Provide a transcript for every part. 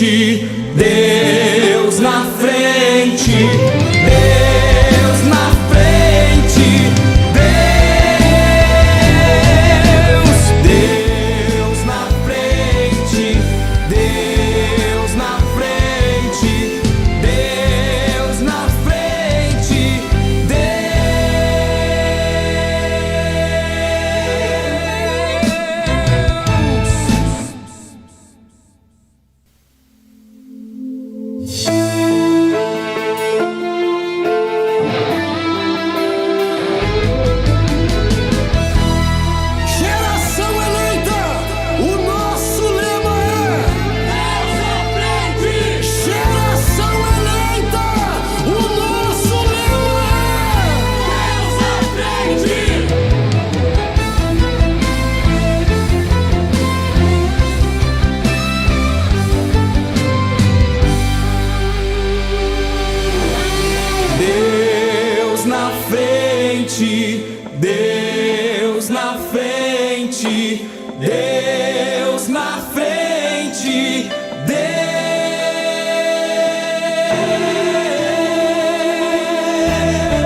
frente, Deus na frente, Deus na frente, Deus na frente, Deus na frente, Deus na frente, Deus na frente, Deus na frente, Deus na frente,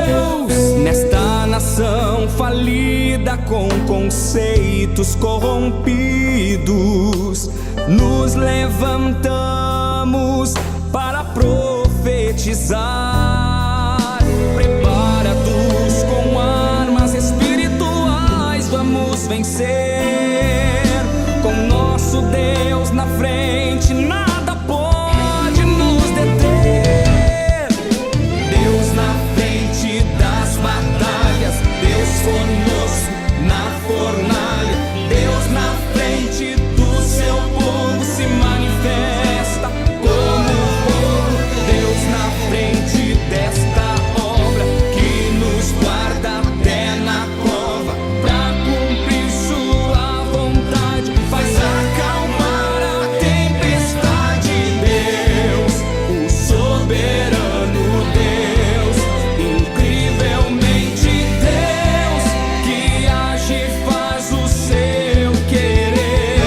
Deus. Nesta nação falida com conceitos corrompidos, nos levantamos para profetizar. Preparados com armas espirituais, vamos vencer. Com nosso Deus na frente, nada pode nos deter. Deus na frente das batalhas, Deus conosco na fornalha. Deus na frente do seu povo se manifesta como fogo. Deus na frente desta obra que nos guarda até na cova, pra cumprir sua vontade, faz acalmar a tempestade. Deus, o soberano Deus, incrivelmente Deus, que age e faz o seu querer.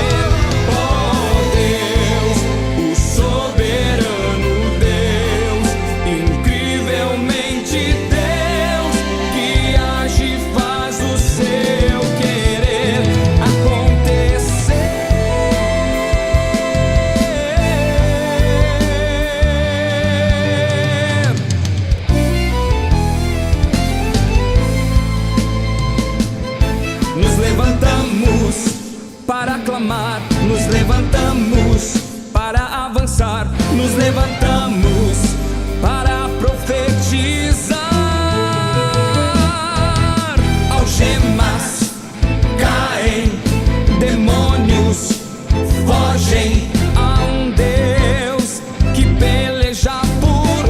Oh Deus, o soberano Deus, incrivelmente Deus, que age e faz o seu querer acontecer. Nos levantamos para clamar, nos levantamos para avançar, nos levantamos para profetizar. Algemas caem, demônios fogem. Há um Deus que peleja por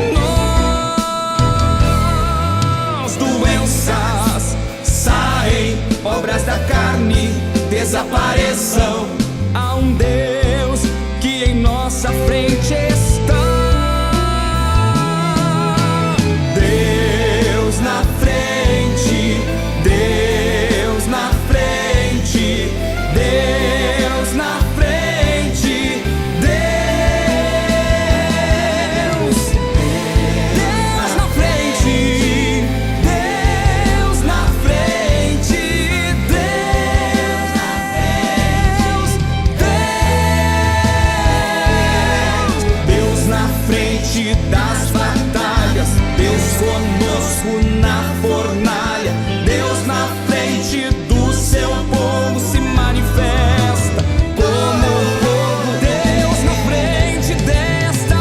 nós. Doenças saem, obras da carne desapareçam. Há um Deus que em nossa frente está. Deus na frente, Deus na frente, Deus na frente, Deus. Deus na frente, Deus na frente, Deus na frente, Deus na frente das batalhas, Deus conosco na fornalha. Deus na frente do seu povo se manifesta como fogo. Deus na frente desta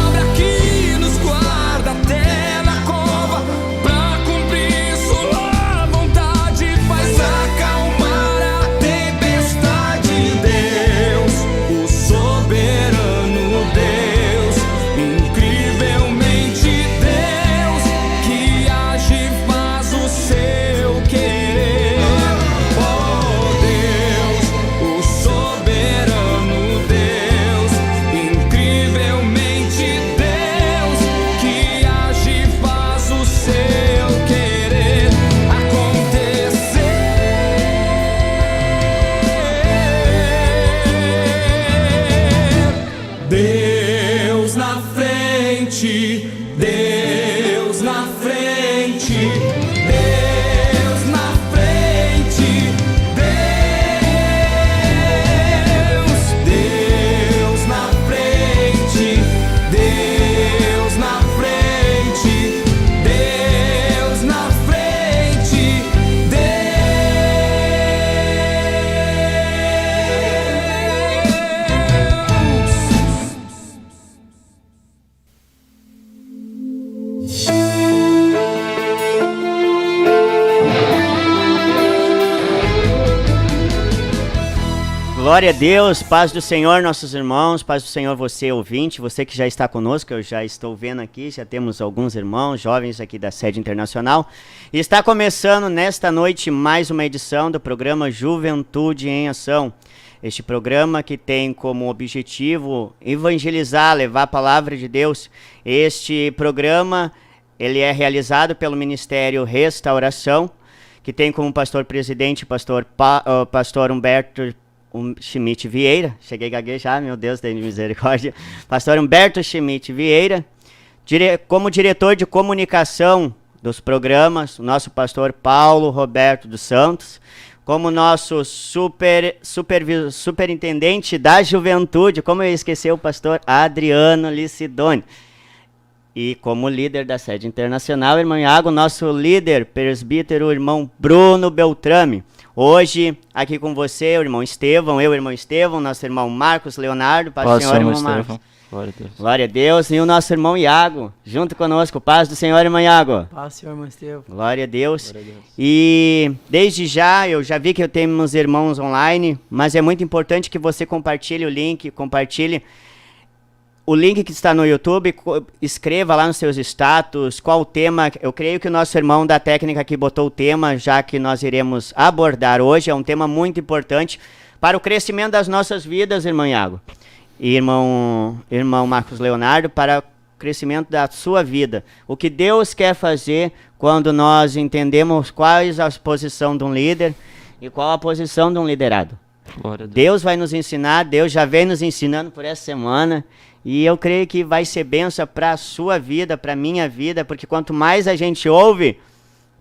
obra que nos guarda até na cova, pra cumprir sua vontade, faz acalmar a tempestade. Deus, o soberano Deus, incrivelmente Deus, que age e faz o Deus na frente, Deus na frente, Deus na frente, Deus na frente, Glória a Deus, paz do Senhor, nossos irmãos, paz do Senhor, você ouvinte, você que já está conosco, eu já estou vendo aqui, já temos alguns irmãos, jovens aqui da sede internacional. E está começando nesta noite mais uma edição do programa Juventude em Ação. Este programa que tem como objetivo evangelizar, levar a palavra de Deus. Este programa, ele é realizado pelo Ministério Restauração, que tem como pastor presidente pastor Humberto Schmidt Vieira, cheguei a gaguejar, meu Deus, tem misericórdia, pastor Humberto Schmidt Vieira, como diretor de comunicação dos programas, o nosso pastor Paulo Roberto dos Santos, como nosso superintendente da juventude, como eu esqueci, o pastor Adriano Licidoni, e como líder da sede internacional, irmão Iago, nosso líder presbítero, irmão Bruno Beltrame. Hoje, aqui com você, o irmão Estevão, eu, irmão Estevão, nosso irmão Marcos Leonardo, paz do Senhor, irmão Marcos. Glória a Deus. Glória a Deus. E o nosso irmão Iago, junto conosco. Paz do Senhor, irmão Iago. Paz do Senhor, irmão Estevão. Glória a Deus. Glória a Deus. E desde já, eu já vi que eu tenho uns irmãos online, mas é muito importante que você compartilhe o link, compartilhe o link que está no YouTube, escreva lá nos seus status qual o tema. Eu creio que o nosso irmão da técnica aqui botou o tema, já que nós iremos abordar hoje. É um tema muito importante para o crescimento das nossas vidas, irmão Iago. E irmão Marcos Leonardo, para o crescimento da sua vida. O que Deus quer fazer quando nós entendemos qual é a posição de um líder e qual a posição de um liderado. Glória a Deus. Deus vai nos ensinar, Deus já vem nos ensinando por essa semana. E eu creio que vai ser bênção para a sua vida, para a minha vida, porque quanto mais a gente ouve,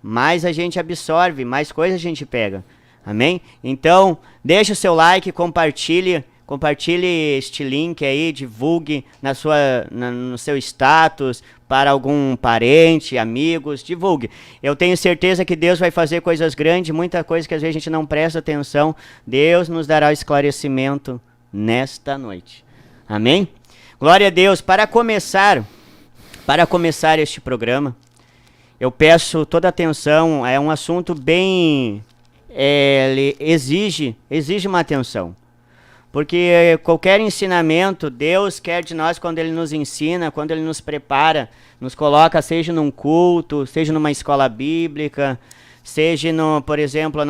mais a gente absorve, mais coisas a gente pega. Amém? Então, deixa o seu like, compartilhe este link aí, divulgue no seu status, para algum parente, amigos, divulgue. Eu tenho certeza que Deus vai fazer coisas grandes, muita coisa que às vezes a gente não presta atenção. Deus nos dará esclarecimento nesta noite. Amém? Glória a Deus. Para começar este programa, eu peço toda a atenção. É um assunto bem... ele exige uma atenção. Porque qualquer ensinamento, Deus quer de nós quando Ele nos ensina, quando Ele nos prepara, nos coloca, seja num culto, seja numa escola bíblica, seja, por exemplo,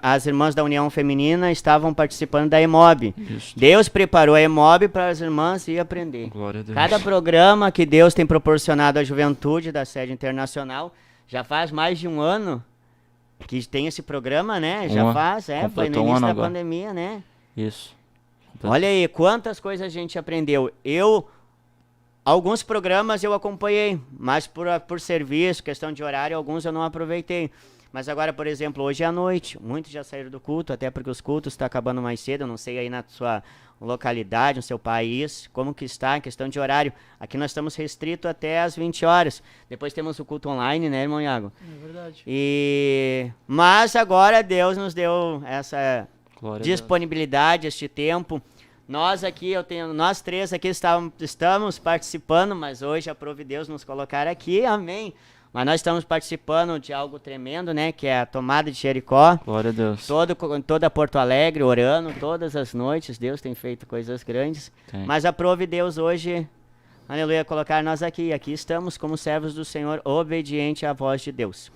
as irmãs da União Feminina estavam participando da EMOB. Isso. Deus preparou a EMOB para as irmãs ir aprender. Glória a Deus. Cada programa que Deus tem proporcionado à juventude da sede internacional, já faz mais de um ano que tem esse programa, né? Foi no início da pandemia, né? Isso. Olha aí, quantas coisas a gente aprendeu. Alguns programas eu acompanhei, mas por serviço, questão de horário, alguns eu não aproveitei. Mas agora, por exemplo, hoje à noite, muitos já saíram do culto, até porque os cultos estão acabando mais cedo, eu não sei aí na sua localidade, no seu país, como que está em questão de horário. Aqui nós estamos restritos até às 20 horas. Depois temos o culto online, né, irmão Iago? É verdade. Mas agora Deus nos deu essa Glória disponibilidade, este tempo. Nós três aqui estamos participando, mas hoje aprove Deus nos colocar aqui, amém. Mas nós estamos participando de algo tremendo, né? Que é a tomada de Jericó. Glória a Deus. Toda Porto Alegre, orando todas as noites. Deus tem feito coisas grandes. Tem. Mas aprove Deus hoje, aleluia, colocar nós aqui. Aqui estamos como servos do Senhor, obediente à voz de Deus.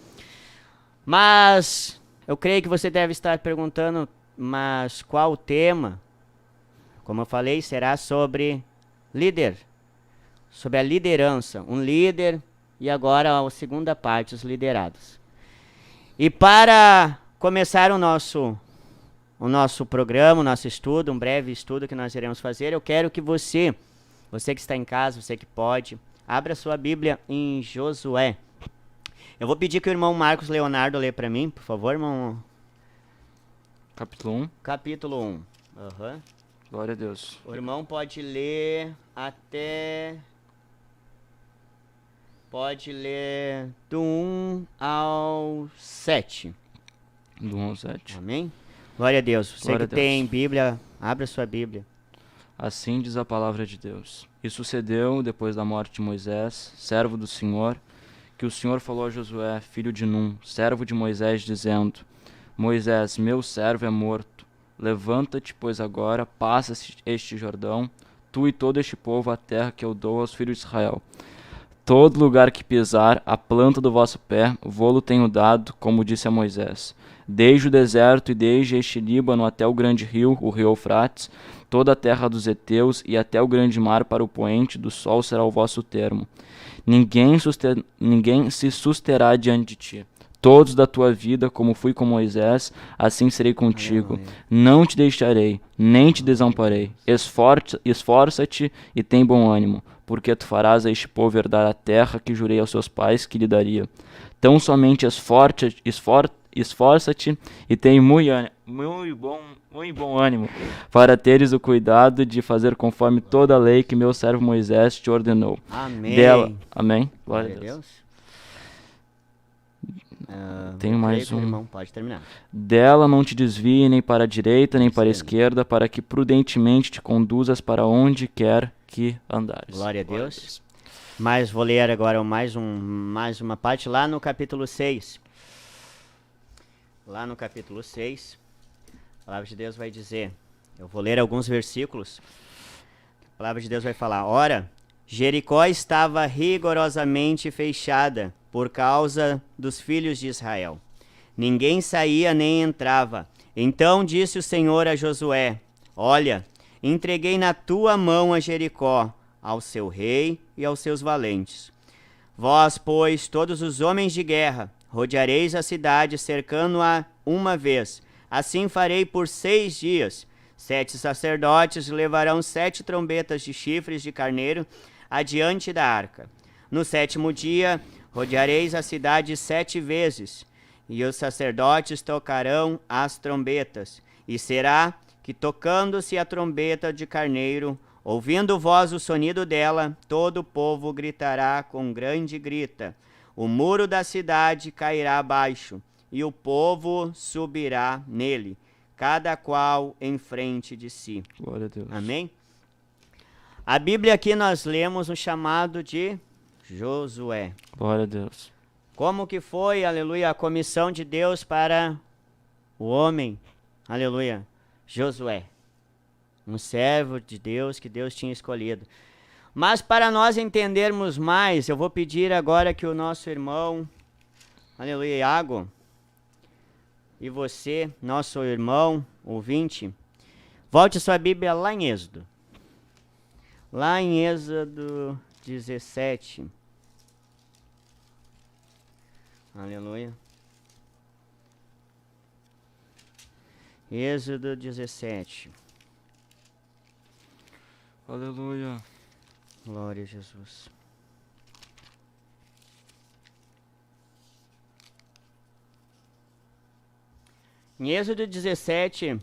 Mas eu creio que você deve estar perguntando, mas qual o tema? Como eu falei, será sobre líder. Sobre a liderança. Um líder... E agora a segunda parte, os liderados. E para começar o nosso programa, o nosso estudo, um breve estudo que nós iremos fazer, eu quero que você que está em casa, você que pode, abra sua Bíblia em Josué. Eu vou pedir que o irmão Marcos Leonardo lê para mim, por favor, irmão. Capítulo 1. Capítulo 1. Aham. Glória a Deus. O irmão pode ler até... Pode ler do 1 ao 7. Do 1 ao 7. Amém? Glória a Deus. Você Glória que a Deus. tem Bíblia, abra sua Bíblia. Assim diz a palavra de Deus. E sucedeu, depois da morte de Moisés, servo do Senhor, que o Senhor falou a Josué, filho de Num, servo de Moisés, dizendo: Moisés, meu servo é morto. Levanta-te, pois agora passa este Jordão, tu e todo este povo, a terra que eu dou aos filhos de Israel. Todo lugar que pisar, a planta do vosso pé, vô-lo tenho dado, como disse a Moisés. Desde o deserto e desde este Líbano até o grande rio, o rio Eufrates, toda a terra dos heteus e até o grande mar para o poente do sol será o vosso termo. Ninguém se susterá diante de ti. Todos da tua vida, como fui com Moisés, assim serei contigo. Aleluia. Não te deixarei, nem te desamparei. Esforça-te e tem bom ânimo, porque tu farás a este povo herdar a terra que jurei aos seus pais que lhe daria. Tão somente esforça-te e tem muito bom ânimo, para teres o cuidado de fazer conforme toda a lei que meu servo Moisés te ordenou. Amém. Dela, amém? Glória a Deus. Tenho eu mais creio que o um. irmão pode terminar. Dela não te desvie nem para a direita nem para a esquerda, para que prudentemente te conduzas para onde quer que andares. Glória a Deus. Mas vou ler agora mais uma parte lá no capítulo 6. Lá no capítulo 6, a palavra de Deus vai dizer, eu vou ler alguns versículos, a palavra de Deus vai falar: Ora, Jericó estava rigorosamente fechada por causa dos filhos de Israel. Ninguém saía nem entrava. Então disse o Senhor a Josué: Olha, entreguei na tua mão a Jericó, ao seu rei e aos seus valentes. Vós, pois, todos os homens de guerra, rodeareis a cidade, cercando-a uma vez. Assim farei por 6 dias. 7 sacerdotes levarão 7 trombetas de chifres de carneiro adiante da arca. No 7º dia, rodeareis a cidade 7 vezes, e os sacerdotes tocarão as trombetas. E será que, tocando-se a trombeta de carneiro, ouvindo vós o sonido dela, todo o povo gritará com grande grita. O muro da cidade cairá abaixo, e o povo subirá nele, cada qual em frente de si. Glória a Deus. Amém? A Bíblia aqui nós lemos o chamado de Josué. Glória a Deus. Como que foi, aleluia, a comissão de Deus para o homem, aleluia, Josué. Um servo de Deus que Deus tinha escolhido. Mas para nós entendermos mais, eu vou pedir agora que o nosso irmão, aleluia, Iago, e você, nosso irmão, ouvinte, volte sua Bíblia lá em Êxodo. Lá em Êxodo 17. Aleluia. Êxodo 17. Aleluia. Glória a Jesus. Em Êxodo 17,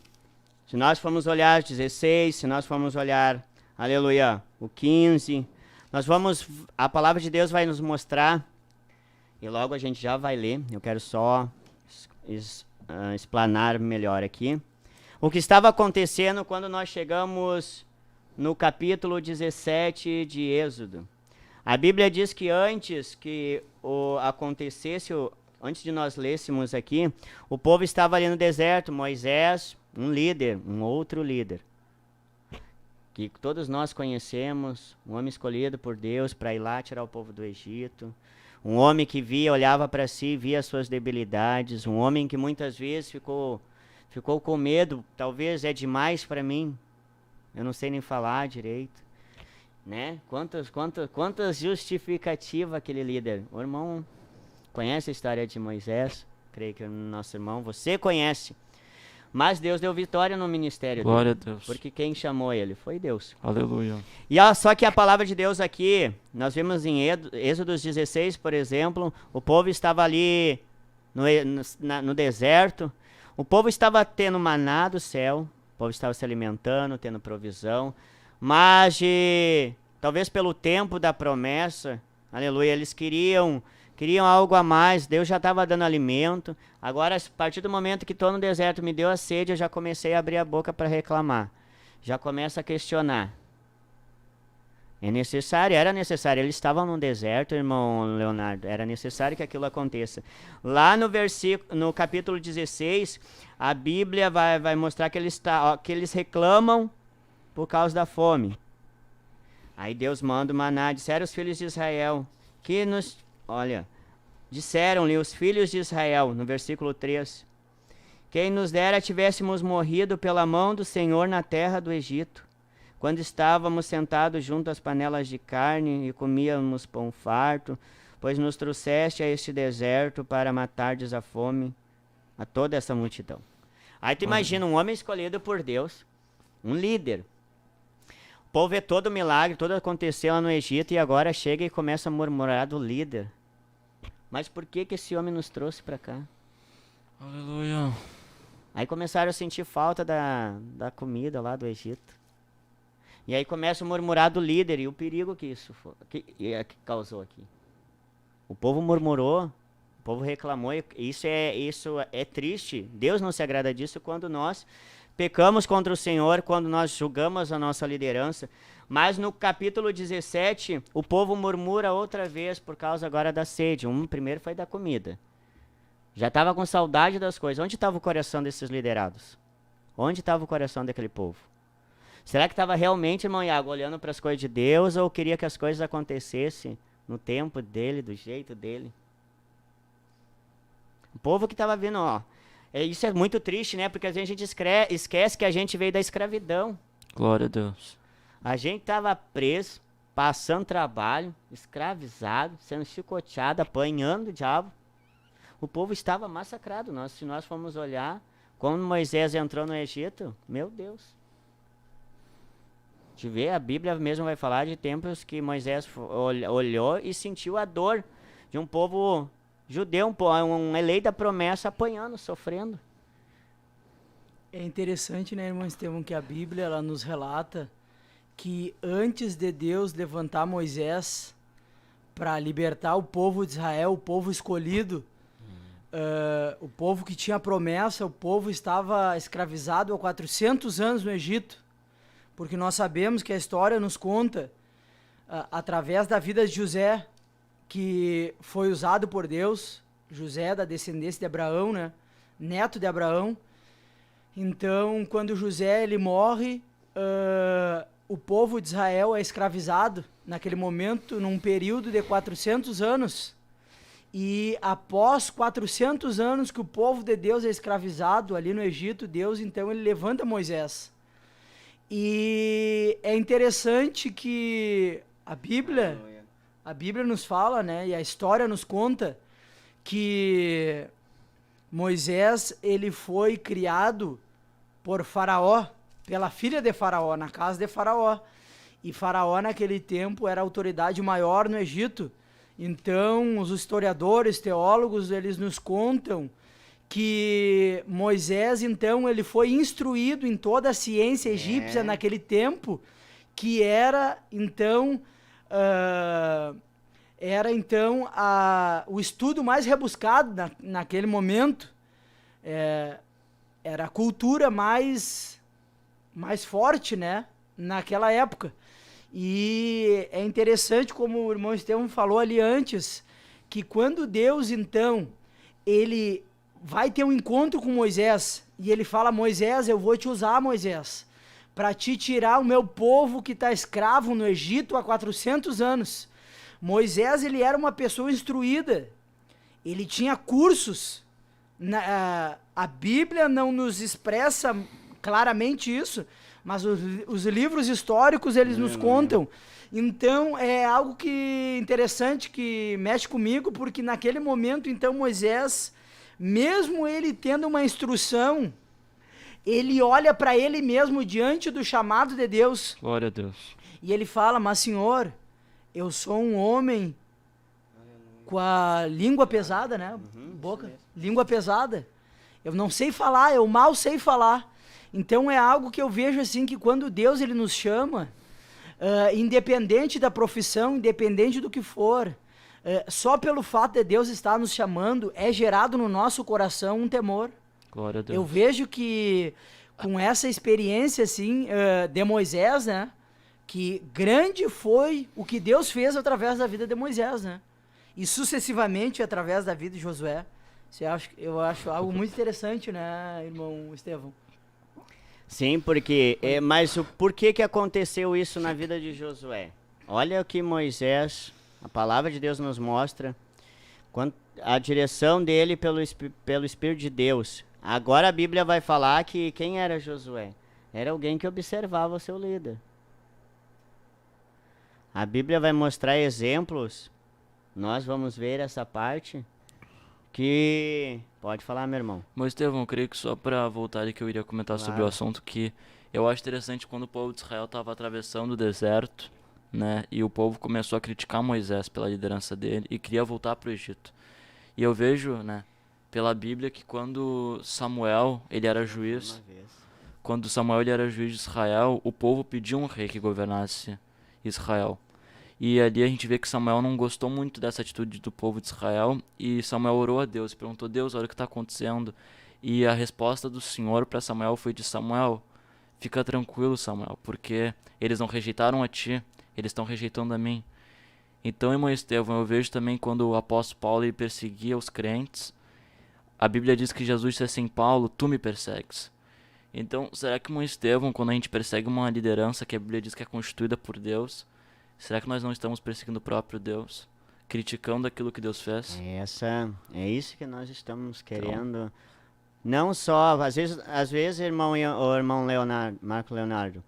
se nós formos olhar 16, se nós formos olhar, aleluia, o 15, a palavra de Deus vai nos mostrar, e logo a gente já vai ler, eu quero só explanar melhor aqui, o que estava acontecendo quando nós chegamos no capítulo 17 de Êxodo. A Bíblia diz que antes que antes de nós lêssemos aqui, o povo estava ali no deserto, Moisés, um líder, um outro líder, que todos nós conhecemos, um homem escolhido por Deus para ir lá tirar o povo do Egito, um homem que olhava para si, via as suas debilidades, um homem que muitas vezes ficou com medo, talvez é demais para mim, eu não sei nem falar direito, né? Quantas justificativas aquele líder. O irmão conhece a história de Moisés, creio que o nosso irmão, você conhece. Mas Deus deu vitória no ministério dele. Glória a Deus. Porque quem chamou ele foi Deus. Aleluia. E ó, só que a palavra de Deus aqui, nós vimos em Êxodo 16, por exemplo, o povo estava ali no deserto, o povo estava tendo maná do céu, o povo estava se alimentando, tendo provisão, mas talvez pelo tempo da promessa, aleluia, eles queriam algo a mais, Deus já estava dando alimento. Agora, a partir do momento que estou no deserto, me deu a sede, eu já comecei a abrir a boca para reclamar. Já começa a questionar. Era necessário. Eles estavam no deserto, irmão Leonardo. Era necessário que aquilo aconteça. Lá no capítulo 16, a Bíblia vai mostrar que eles reclamam por causa da fome. Aí Deus manda o maná. Disseram os filhos de Israel que disseram-lhe os filhos de Israel, no versículo 3, quem nos dera tivéssemos morrido pela mão do Senhor na terra do Egito, quando estávamos sentados junto às panelas de carne e comíamos pão farto, pois nos trouxeste a este deserto para matardes a fome a toda essa multidão. Aí tu imagina um homem escolhido por Deus, um líder. O povo vê todo o milagre, tudo aconteceu lá no Egito e agora chega e começa a murmurar do líder. Mas por que esse homem nos trouxe para cá? Aleluia. Aí começaram a sentir falta da comida lá do Egito. E aí começa a murmurar do líder e o perigo que isso que causou aqui. O povo murmurou, o povo reclamou, e isso é triste. Deus não se agrada disso quando nós pecamos contra o Senhor, quando nós julgamos a nossa liderança. Mas no capítulo 17, o povo murmura outra vez por causa agora da sede. Primeiro foi da comida. Já estava com saudade das coisas. Onde estava o coração desses liderados? Onde estava o coração daquele povo? Será que estava realmente, irmão Iago, olhando para as coisas de Deus ou queria que as coisas acontecessem no tempo dele, do jeito dele? O povo que estava vindo, isso é muito triste, né? Porque às vezes a gente esquece que a gente veio da escravidão. Glória a Deus. A gente estava preso, passando trabalho, escravizado, sendo chicoteado, apanhando o diabo. O povo estava massacrado. Se nós formos olhar, quando Moisés entrou no Egito, meu Deus. A Bíblia mesmo vai falar de tempos que Moisés olhou e sentiu a dor de um povo judeu, um eleito da promessa apanhando, sofrendo. É interessante, né, irmão Estevão, que a Bíblia ela nos relata que antes de Deus levantar Moisés para libertar o povo de Israel, o povo escolhido, o povo que tinha promessa, o povo estava escravizado há 400 anos no Egito, porque nós sabemos que a história nos conta, através da vida de José, que foi usado por Deus, José da descendência de Abraão, né, neto de Abraão. Então, quando José ele morre, o povo de Israel é escravizado naquele momento, num período de 400 anos. E após 400 anos que o povo de Deus é escravizado ali no Egito, Deus então ele levanta Moisés. E é interessante que a Bíblia nos fala, né, e a história nos conta que Moisés ele foi criado por Faraó, pela filha de Faraó, na casa de Faraó. E Faraó naquele tempo era a autoridade maior no Egito. Então, os historiadores, teólogos, eles nos contam que Moisés, então, ele foi instruído em toda a ciência egípcia naquele tempo, que era, então, o estudo mais rebuscado naquele momento. Era a cultura mais forte, né, naquela época. E é interessante, como o irmão Estevão falou ali antes, que quando Deus, então, ele vai ter um encontro com Moisés, e ele fala: Moisés, eu vou te usar, Moisés, para te tirar o meu povo que está escravo no Egito há 400 anos. Moisés, ele era uma pessoa instruída, ele tinha cursos. A Bíblia não nos expressa claramente isso, mas os livros históricos, eles nos contam. Então, é algo que interessante, que mexe comigo, porque naquele momento, então, Moisés, mesmo ele tendo uma instrução, ele olha para ele mesmo diante do chamado de Deus Glória a Deus. e ele fala: mas Senhor, eu sou um homem com a língua pesada, né? Boca, língua pesada. Eu não sei falar, eu mal sei falar. Então é algo que eu vejo assim, que quando Deus ele nos chama, independente da profissão, independente do que for, só pelo fato de Deus estar nos chamando, é gerado no nosso coração um temor. Glória a Deus. Eu vejo que com essa experiência assim de Moisés, né, que grande foi o que Deus fez através da vida de Moisés, né, e sucessivamente através da vida de Josué. Eu acho algo muito interessante, né, irmão Estevão? Sim, porque mas o porquê que aconteceu isso na vida de Josué? Olha o que Moisés, a palavra de Deus nos mostra, a direção dele pelo Espírito de Deus. Agora a Bíblia vai falar que quem era Josué? Era alguém que observava o seu líder. A Bíblia vai mostrar exemplos, nós vamos ver essa parte, que... Pode falar, meu irmão. Mas, Estevão, eu creio que só para voltar ali que eu iria comentar sobre o Claro. assunto, que eu acho interessante quando o povo de Israel estava atravessando o deserto, né, e o povo começou a criticar Moisés pela liderança dele e queria voltar para o Egito. E eu vejo, né, pela Bíblia que quando Samuel, ele era juiz, quando Samuel ele era juiz de Israel, o povo pediu um rei que governasse Israel. E ali a gente vê que Samuel não gostou muito dessa atitude do povo de Israel, e Samuel orou a Deus e perguntou: Deus, olha o que está acontecendo. E a resposta do Senhor para Samuel foi de: Samuel, fica tranquilo, Samuel, porque eles não rejeitaram a ti, eles estão rejeitando a mim. Então, irmão Estevão, eu vejo também quando o apóstolo Paulo ele perseguia os crentes, a Bíblia diz que Jesus disse assim: Paulo, tu me persegues. Então, será que, irmão Estevão, quando a gente persegue uma liderança que a Bíblia diz que é constituída por Deus, será que nós não estamos perseguindo o próprio Deus? Criticando aquilo que Deus fez? É isso que nós estamos querendo. Não só, às vezes, irmão Leonardo, Marco Leonardo,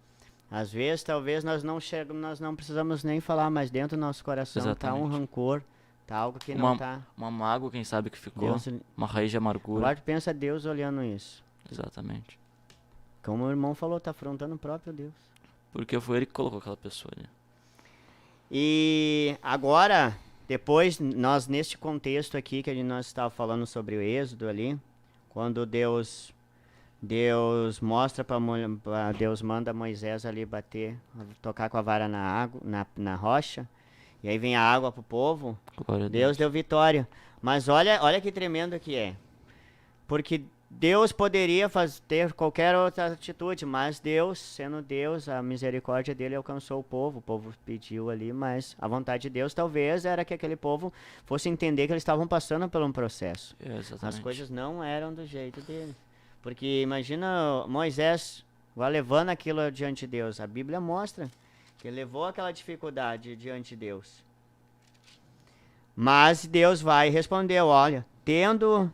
às vezes, talvez nós não precisamos nem falar, mas dentro do nosso coração está um Exatamente. rancor, está algo que não está. Uma mágoa, quem sabe que ficou, Deus, uma raiz de amargura. agora tu pensa Deus olhando isso. Exatamente. Como o irmão falou, está afrontando o próprio Deus. Porque foi ele que colocou aquela pessoa ali. E agora, depois, nós neste contexto aqui que nós estávamos falando sobre o Êxodo ali, quando Deus mostra Deus manda Moisés ali tocar com a vara na água, na rocha, e aí vem a água pro povo. Glória a Deus deu vitória. Mas olha que tremendo que é. Porque Deus poderia ter qualquer outra atitude, mas Deus, sendo Deus, a misericórdia dele alcançou o povo pediu ali, mas a vontade de Deus talvez era que aquele povo fosse entender que eles estavam passando por um processo. Exatamente. As coisas não eram do jeito dele. Porque imagina Moisés vai levando aquilo diante de Deus. A Bíblia mostra que ele levou aquela dificuldade diante de Deus. Mas Deus vai e respondeu: olha, tendo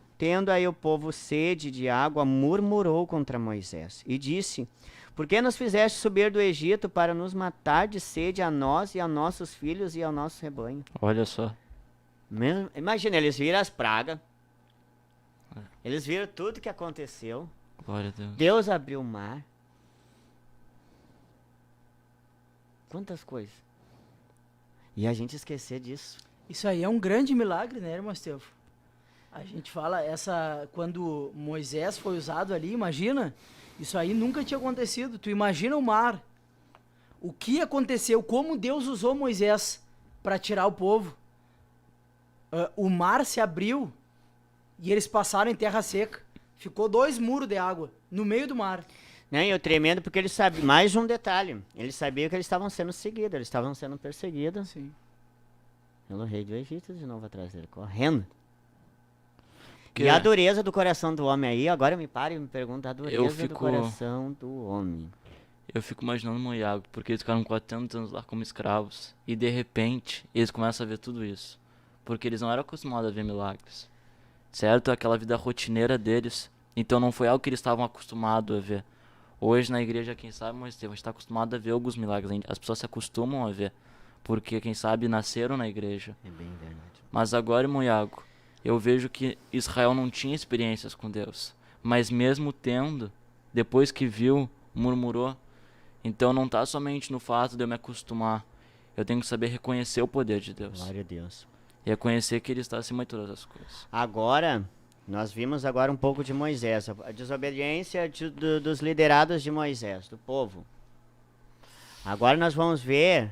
aí o povo sede de água, murmurou contra Moisés e disse: por que nos fizeste subir do Egito para nos matar de sede a nós e a nossos filhos e ao nosso rebanho? Olha só. Imagina, eles viram as pragas, eles viram tudo que aconteceu, Glória a Deus. Deus abriu o mar. Quantas coisas. E a gente esquecer disso. Isso aí é um grande milagre, né, irmão Estevão? A gente fala, quando Moisés foi usado ali, imagina, isso aí nunca tinha acontecido. Tu imagina o mar. O que aconteceu, como Deus usou Moisés para tirar o povo. O mar se abriu e eles passaram em terra seca. Ficou 2 muros de água no meio do mar. Né? E o tremendo porque eles sabiam, mais um detalhe, eles sabiam que eles estavam sendo seguidos, eles estavam sendo perseguidos Sim. pelo rei do Egito de novo atrás dele, correndo. Que E a dureza do coração do homem aí, agora me para e me pergunta a dureza do fico- coração do homem. Eu fico imaginando Moiago, porque eles ficaram 400 anos lá como escravos. E de repente, eles começam a ver tudo isso. Porque eles não eram acostumados a ver milagres. Certo? Aquela vida rotineira deles. Então não foi algo que eles estavam acostumados a ver. Hoje na igreja, quem sabe, mas a gente está acostumado a ver alguns milagres. As pessoas se acostumam a ver. Porque, quem sabe, nasceram na igreja. É bem verdade. Mas agora, Moiago, eu vejo que Israel não tinha experiências com Deus. Mas mesmo tendo, depois que viu, murmurou. Então não tá somente no fato de eu me acostumar. Eu tenho que saber reconhecer o poder de Deus. Glória a Deus. E reconhecer que Ele está acima de todas as coisas. Agora, nós vimos agora um pouco de Moisés, a desobediência dos liderados de Moisés, do povo. Agora nós vamos ver,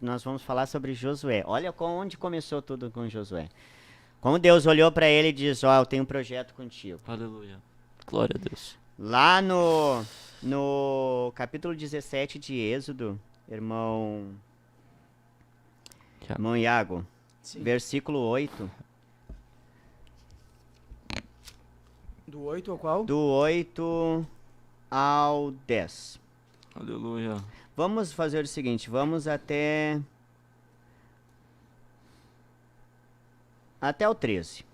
nós vamos falar sobre Josué. Olha onde começou tudo com Josué. Como Deus olhou para ele e disse, eu tenho um projeto contigo. Aleluia. Glória a Deus. Lá no capítulo 17 de Êxodo, irmão Iago, Sim. versículo 8. Do 8 ao qual? Do 8 ao 10. Aleluia. Vamos fazer o seguinte, vamos até o 13.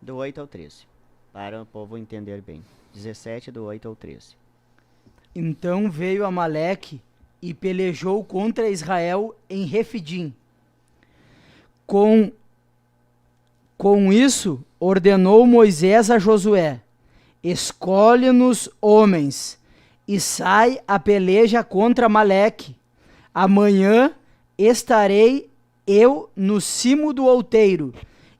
Do 8 ao 13. Para o povo entender bem. 17 do 8 ao 13. Então veio Amaleque e pelejou contra Israel em Refidim. Com isso, ordenou Moisés a Josué: escolhe-nos homens e sai a peleja contra Amaleque. Amanhã estarei eu no cimo do outeiro,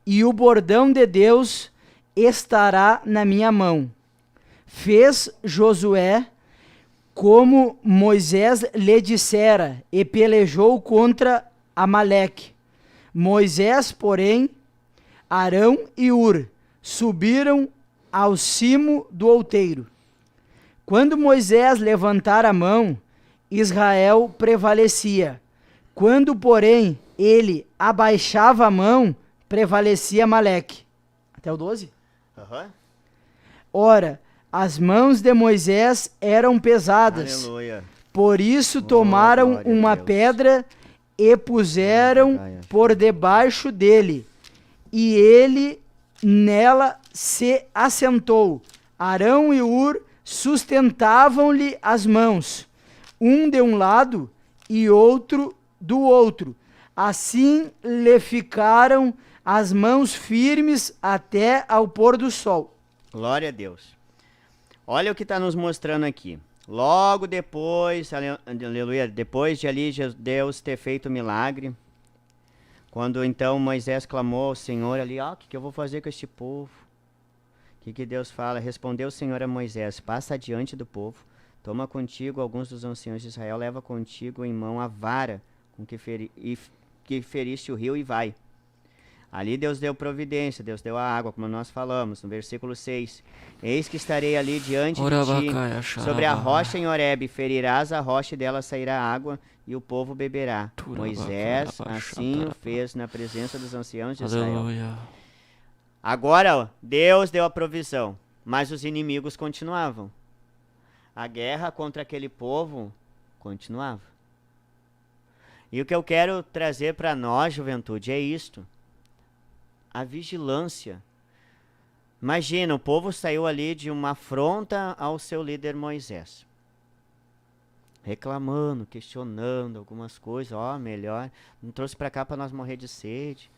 e o bordão de Deus estará na minha mão. Fez Josué como Moisés lhe dissera, e pelejou contra Amaleque. Moisés, porém, Arão e Ur subiram ao cimo do outeiro. Quando Moisés levantara a mão, Israel prevalecia. Quando, porém, ele abaixava a mão, prevalecia Amaleque. Até o 12? Ora, as mãos de Moisés eram pesadas. Aleluia. Por isso tomaram glória a uma Deus. pedra e puseram por debaixo dele, e ele nela se assentou. Arão e Ur sustentavam-lhe as mãos, um de um lado e outro do outro. Assim lhe ficaram as mãos firmes até ao pôr do sol. Glória a Deus. Olha o que está nos mostrando aqui. Logo depois, aleluia, depois de ali Deus ter feito o milagre, quando então Moisés clamou ao Senhor ali, o que eu vou fazer com este povo? O que Deus fala? Respondeu o Senhor a Moisés: passa adiante do povo, toma contigo alguns dos anciãos de Israel, leva contigo em mão a vara com que feriste o rio e vai. Ali Deus deu providência, Deus deu a água, como nós falamos, no versículo 6. Eis que estarei ali diante de ti, sobre a rocha em Horebe, ferirás a rocha e dela sairá água, e o povo beberá. Moisés assim o fez na presença dos anciãos de Israel. Aleluia. Agora, Deus deu a provisão, mas os inimigos continuavam. A guerra contra aquele povo continuava. E o que eu quero trazer para nós, juventude, é isto. A vigilância. Imagina, o povo saiu ali de uma afronta ao seu líder Moisés. Reclamando, questionando algumas coisas. Melhor, não trouxe para cá para nós morrer de sede.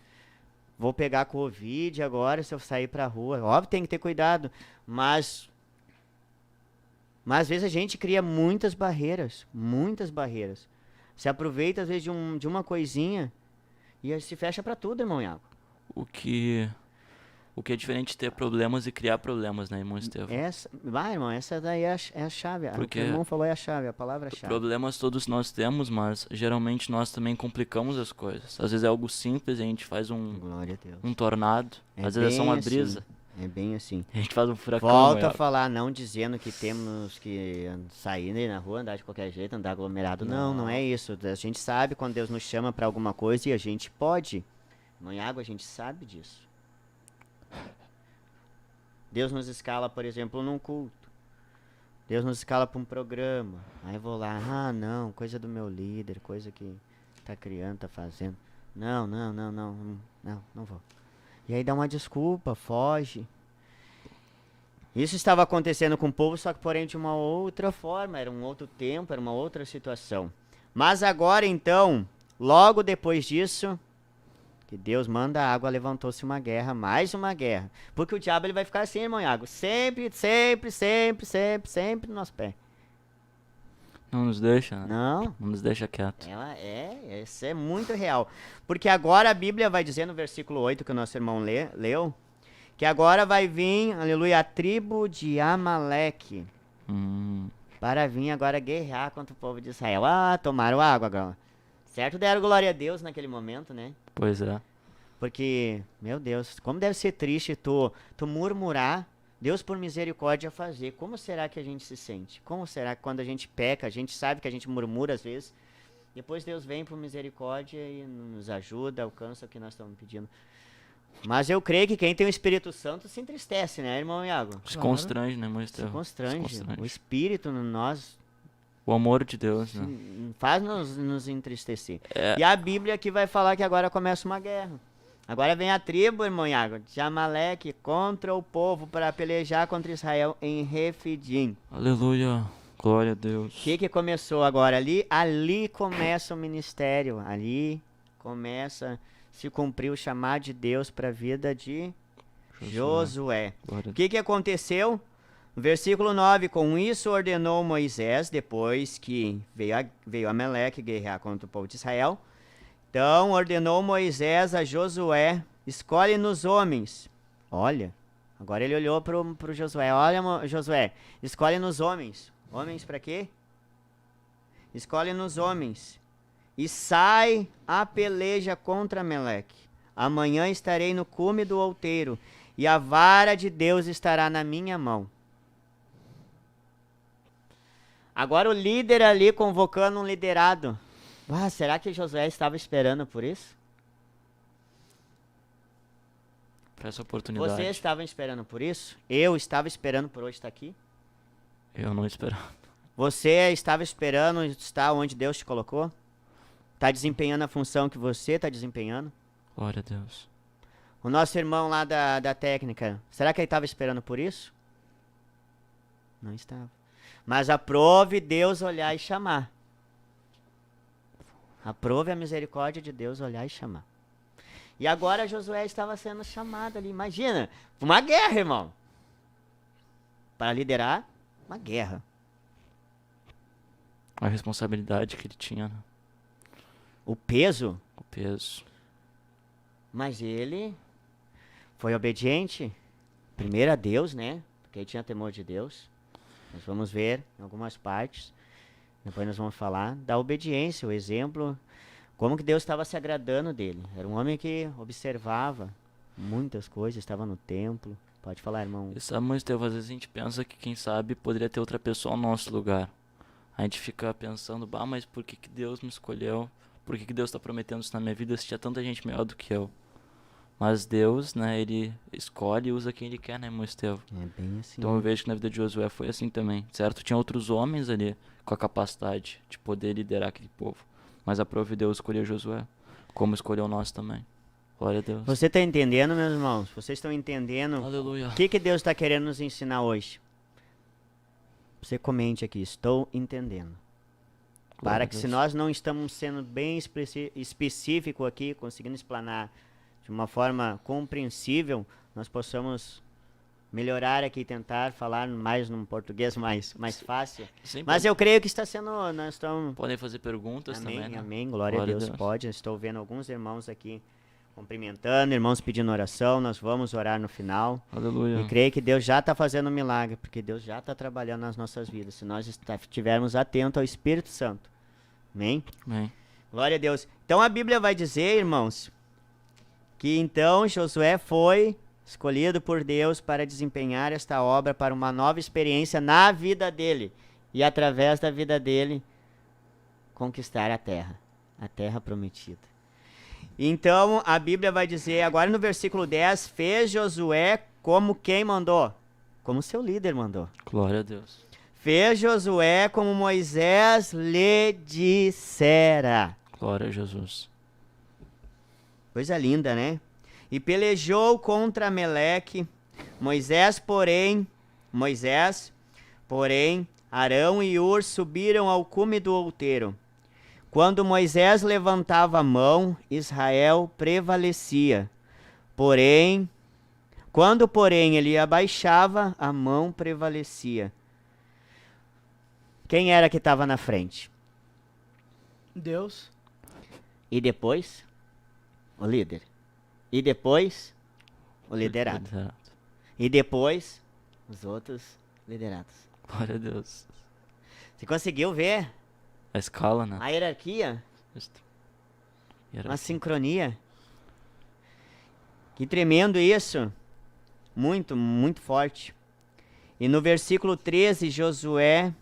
Vou pegar Covid agora se eu sair para a rua. Óbvio, tem que ter cuidado. Mas às vezes a gente cria muitas barreiras. Muitas barreiras. Se aproveita às vezes de uma coisinha e se fecha para tudo, irmão Iago. O que é diferente de ter problemas e criar problemas, né, irmão Estevão? Irmão, essa daí é a chave. O que o irmão falou é a chave, a palavra-chave. Problemas todos nós temos, mas geralmente nós também complicamos as coisas. Às vezes é algo simples, a gente faz Glória a Deus. um tornado, às vezes é só uma brisa. Assim, é bem assim. A gente faz um furacão. Volto a falar, não dizendo que temos que sair na rua, andar de qualquer jeito, andar aglomerado. Não é isso. A gente sabe quando Deus nos chama para alguma coisa e a gente pode. Irmão Iago, a gente sabe disso. Deus nos escala, por exemplo, num culto. Deus nos escala para um programa. Aí eu vou lá, não, coisa do meu líder, coisa que tá criando, tá fazendo. Não vou. E aí dá uma desculpa, foge. Isso estava acontecendo com o povo, só que porém de uma outra forma, era um outro tempo, era uma outra situação. Mas agora então, logo depois disso, o Que Deus manda a água, levantou-se uma guerra, mais uma guerra. Porque o diabo ele vai ficar assim, irmão Iago, sempre, sempre, sempre, sempre, sempre no nosso pé. Não nos deixa, né? Não, Não nos deixa quieto. isso é muito real. Porque agora a Bíblia vai dizer no versículo 8 que o nosso irmão leu, que agora vai vir, aleluia, a tribo de Amaleque, para vir agora guerrear contra o povo de Israel. Ah, tomaram água agora. Certo, deram glória a Deus naquele momento, né? Pois é. Porque, meu Deus, como deve ser triste tu murmurar, Deus por misericórdia fazer. Como será que a gente se sente? Como será que quando a gente peca, a gente sabe que a gente murmura às vezes, depois Deus vem por misericórdia e nos ajuda, alcança o que nós estamos pedindo. Mas eu creio que quem tem o Espírito Santo se entristece, né, irmão Iago? Se constrange, né, irmão Se Estevão? constrange. O Espírito no nós O amor de Deus, né? faz nos entristecer. É. E a Bíblia aqui vai falar que agora começa uma guerra. Agora vem a tribo, irmão Iago, de Amaleque contra o povo para pelejar contra Israel em Refidim. Aleluia. Glória a Deus. O que começou agora ali? Ali começa o ministério. Ali começa a se cumprir o chamado de Deus para a vida de Josué. Glória a O que aconteceu? Versículo 9, com isso ordenou Moisés, depois que veio Amaleque guerrear contra o povo de Israel. Então ordenou Moisés a Josué, escolhe-nos homens. Olha, agora ele olhou para o Josué. Olha, Josué, escolhe-nos homens. Homens para quê? Escolhe-nos homens. E sai a peleja contra Amaleque. Amanhã estarei no cume do outeiro, e a vara de Deus estará na minha mão. Agora o líder ali convocando um liderado. Ah, será que Josué estava esperando por isso? Para essa oportunidade. Você estava esperando por isso? Eu estava esperando por hoje estar aqui? Eu não esperava. Você estava esperando estar onde Deus te colocou? Está desempenhando a função que você está desempenhando? Glória a Deus. O nosso irmão lá da técnica, será que ele estava esperando por isso? Não estava. Mas aprove Deus olhar e chamar. Aprove a misericórdia de Deus olhar e chamar. E agora Josué estava sendo chamado ali. Imagina, uma guerra, irmão. Para liderar uma guerra. A responsabilidade que ele tinha, né? O peso. O peso. Mas ele foi obediente. Primeiro a Deus, né? Porque ele tinha temor de Deus. Nós vamos ver em algumas partes. Depois nós vamos falar da obediência, o exemplo, como que Deus estava se agradando dele. Era um homem que observava muitas coisas, estava no templo. Pode falar, irmão. E sabe, irmão Estevão, às vezes a gente pensa que, quem sabe, poderia ter outra pessoa ao nosso lugar. A gente fica pensando, bah, mas por que Deus me escolheu? Por que Deus está prometendo isso na minha vida se tinha tanta gente melhor do que eu? Mas Deus, né, ele escolhe e usa quem ele quer, né, irmão Estevão? É bem assim. Então eu vejo que na vida de Josué foi assim também, certo? Tinha outros homens ali com a capacidade de poder liderar aquele povo. Mas aprove Deus escolher Josué, como escolheu nós também. Glória a Deus. Você está entendendo, meus irmãos? Vocês estão entendendo Aleluia. o que Deus está querendo nos ensinar hoje? Você comente aqui, estou entendendo. Glória Para a que se Deus. nós não estamos sendo bem específico aqui, conseguindo explanar de uma forma compreensível, nós possamos melhorar aqui, tentar falar mais num português mais fácil. Sim, Mas eu creio que está sendo, nós estamos... podem fazer perguntas Amém, também, né? amém, glória a Deus, pode. Estou vendo alguns irmãos aqui cumprimentando, irmãos pedindo oração, nós vamos orar no final. Aleluia. E creio que Deus já está fazendo um milagre, porque Deus já está trabalhando nas nossas vidas, se nós estivermos atentos ao Espírito Santo. Amém? Amém. Glória a Deus. Então a Bíblia vai dizer, irmãos, que então Josué foi escolhido por Deus para desempenhar esta obra para uma nova experiência na vida dele. E através da vida dele, conquistar a terra prometida. Então a Bíblia vai dizer, agora no versículo 10, fez Josué como quem mandou? Como seu líder mandou. Glória a Deus. Fez Josué como Moisés lhe dissera. Glória a Jesus. Coisa linda, né? E pelejou contra Amaleque. Moisés, porém, Arão e Ur subiram ao cume do outeiro. Quando Moisés levantava a mão, Israel prevalecia. Quando, porém, ele abaixava, a mão prevalecia. Quem era que estava na frente? Deus. E depois, o líder. E depois, o liderado. E depois, os outros liderados. Glória a Deus. Você conseguiu ver A escala, né? a hierarquia? Justo. Uma sincronia. Que tremendo isso. Muito, muito forte. E no versículo 13, Josué,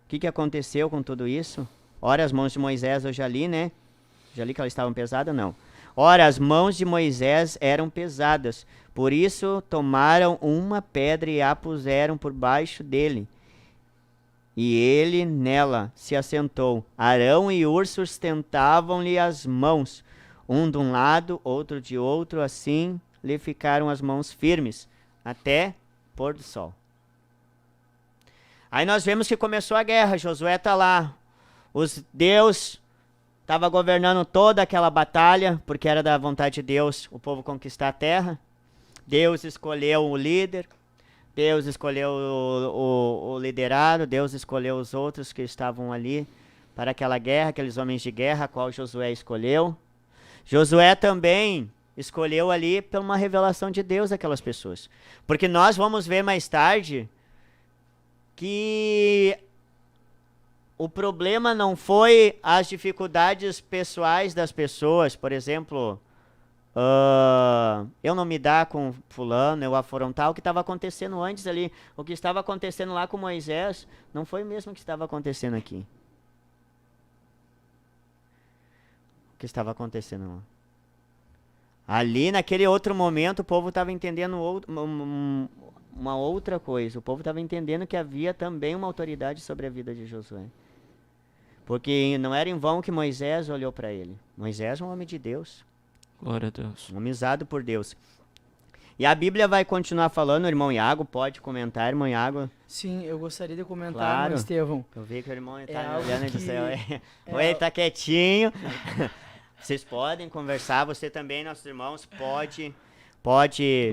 o que aconteceu com tudo isso? Ora, as mãos de Moisés, eu já li, né? Já li que elas estavam pesadas? Não. Ora, as mãos de Moisés eram pesadas, por isso tomaram uma pedra e a puseram por baixo dele. E ele nela se assentou. Arão e Hur sustentavam-lhe as mãos, um de um lado, outro de outro, assim lhe ficaram as mãos firmes, até pôr do sol. Aí nós vemos que começou a guerra, Josué está lá. Deus estava governando toda aquela batalha, porque era da vontade de Deus o povo conquistar a terra. Deus escolheu o líder, Deus escolheu o liderado, Deus escolheu os outros que estavam ali para aquela guerra, aqueles homens de guerra, a qual Josué escolheu. Josué também escolheu ali por uma revelação de Deus aquelas pessoas. Porque nós vamos ver mais tarde que o problema não foi as dificuldades pessoais das pessoas, por exemplo, eu não me dar com fulano, eu afrontar o que estava acontecendo antes ali, o que estava acontecendo lá com Moisés, não foi o mesmo que estava acontecendo aqui. O que estava acontecendo lá. Ali, naquele outro momento, o povo estava entendendo uma outra coisa. O povo estava entendendo que havia também uma autoridade sobre a vida de Josué. Porque não era em vão que Moisés olhou para ele. Moisés é um homem de Deus. Glória a Deus. Um homem usado por Deus. E a Bíblia vai continuar falando, o irmão Iago, pode comentar, irmão Iago. Sim, eu gostaria de comentar, Claro. irmão Estevão. Eu vi que o irmão está me algo olhando e que- disse, é Oi, ele tá quietinho. Vocês podem conversar, você também, nossos irmãos, pode.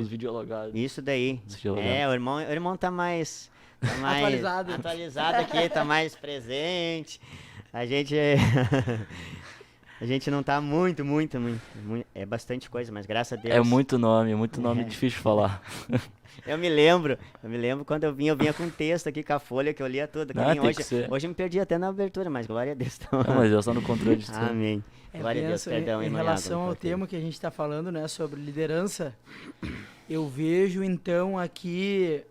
Os videologados. Isso daí. Os videologados. O irmão tá mais atualizado aqui, tá mais presente. A gente a gente não tá muito, é bastante coisa, mas graças a Deus. É muito nome difícil de falar. Eu me lembro quando eu vinha com um texto aqui com a folha que eu lia tudo. Ah, tem hoje, que ser. hoje eu me perdi até na abertura, mas glória a Deus. Não, mas Deus está no controle de tudo. Amém. Glória a Deus, Penso, perdão, em irmão relação Iago, ao cortei. tema que a gente está falando, né, sobre liderança, eu vejo então aqui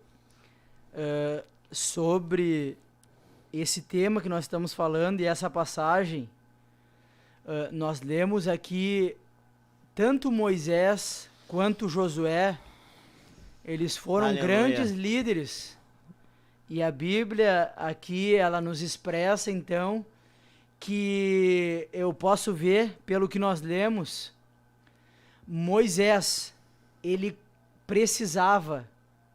sobre esse tema que nós estamos falando e essa passagem, nós lemos aqui tanto Moisés quanto Josué, eles foram Aleluia. grandes líderes. E a Bíblia aqui, ela nos expressa então que eu posso ver, pelo que nós lemos, Moisés, ele precisava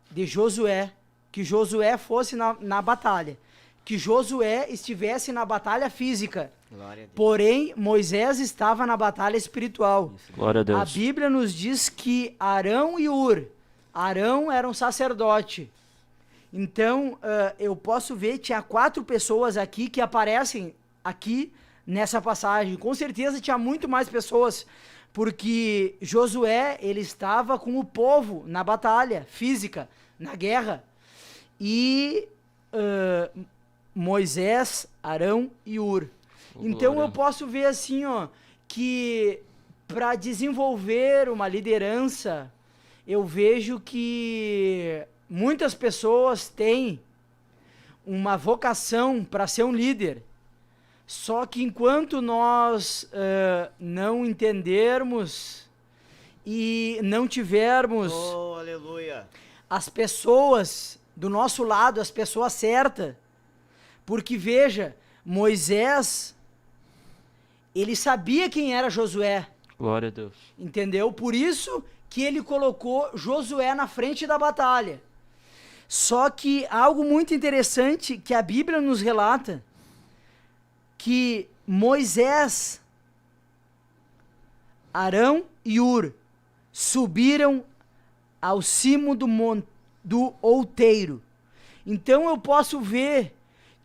de Josué, que Josué fosse na batalha, que Josué estivesse na batalha física, Glória a Deus. porém Moisés estava na batalha espiritual. Glória a Deus. A Bíblia nos diz que Arão e Hur, Arão era um sacerdote. Então, eu posso ver que tinha 4 pessoas aqui que aparecem aqui nessa passagem. Com certeza tinha muito mais pessoas, porque Josué, ele estava com o povo na batalha física, na guerra. E Moisés, Arão e Hur. Então Glória. eu posso ver assim, ó, que para desenvolver uma liderança, eu vejo que muitas pessoas têm uma vocação para ser um líder. Só que enquanto nós não entendermos e não tivermos Oh, aleluia. as pessoas do nosso lado, as pessoas certas, porque veja, Moisés, ele sabia quem era Josué, Glória a Deus. entendeu? Por isso que ele colocou Josué na frente da batalha. Só que algo muito interessante que a Bíblia nos relata, que Moisés, Arão e Hur subiram ao cimo do outeiro. Então eu posso ver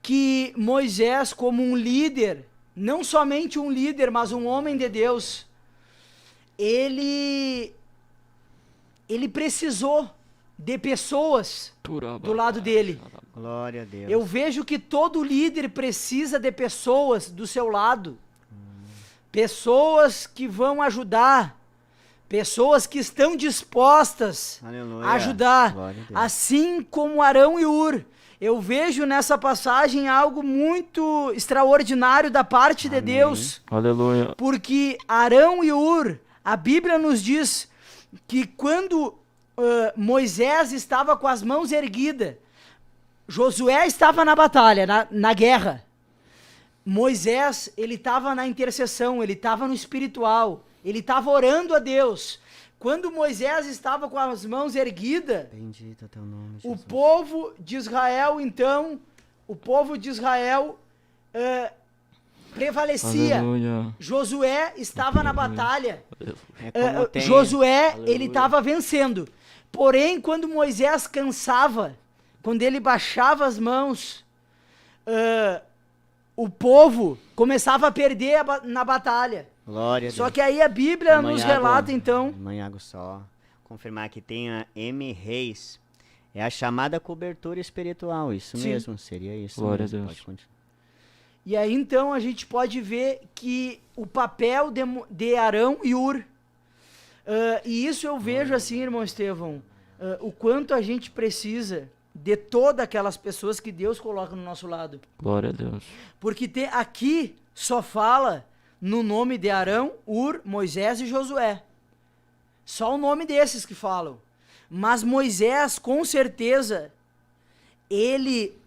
que Moisés, como um líder, não somente um líder, mas um homem de Deus, ele precisou de pessoas do lado dele. Glória a Deus. Eu vejo que todo líder precisa de pessoas do seu lado. Pessoas que vão ajudar. Pessoas que estão dispostas Aleluia. a ajudar. Glória a Deus. Assim como Arão e Hur. Eu vejo nessa passagem algo muito extraordinário da parte de Amém. Deus. Aleluia. Porque Arão e Hur, a Bíblia nos diz que quando Moisés estava com as mãos erguidas, Josué estava na batalha, na guerra. Moisés, ele estava na intercessão, ele estava no espiritual, ele estava orando a Deus. Quando Moisés estava com as mãos erguidas, Bendito é teu nome, o Jesus. povo de Israel, então, prevalecia. Aleluia. Josué estava na batalha. É como tem... Josué, Aleluia. ele estava vencendo. Porém, quando Moisés cansava, quando ele baixava as mãos, o povo começava a perder na batalha. Glória a Deus. Só que aí a Bíblia Irmã nos Iago, relata, então, Irmã Iago, só confirmar que tem a M. Reis. É a chamada cobertura espiritual. Isso Sim. mesmo, seria isso. Glória a mesmo. Deus. Pode continuar. e aí então a gente pode ver que o papel de Arão e Hur, e isso eu vejo assim, irmão Estevão, o quanto a gente precisa de todas aquelas pessoas que Deus coloca no nosso lado. Glória a Deus. Porque aqui só fala no nome de Arão, Hur, Moisés e Josué. Só o nome desses que falam. Mas Moisés, com certeza,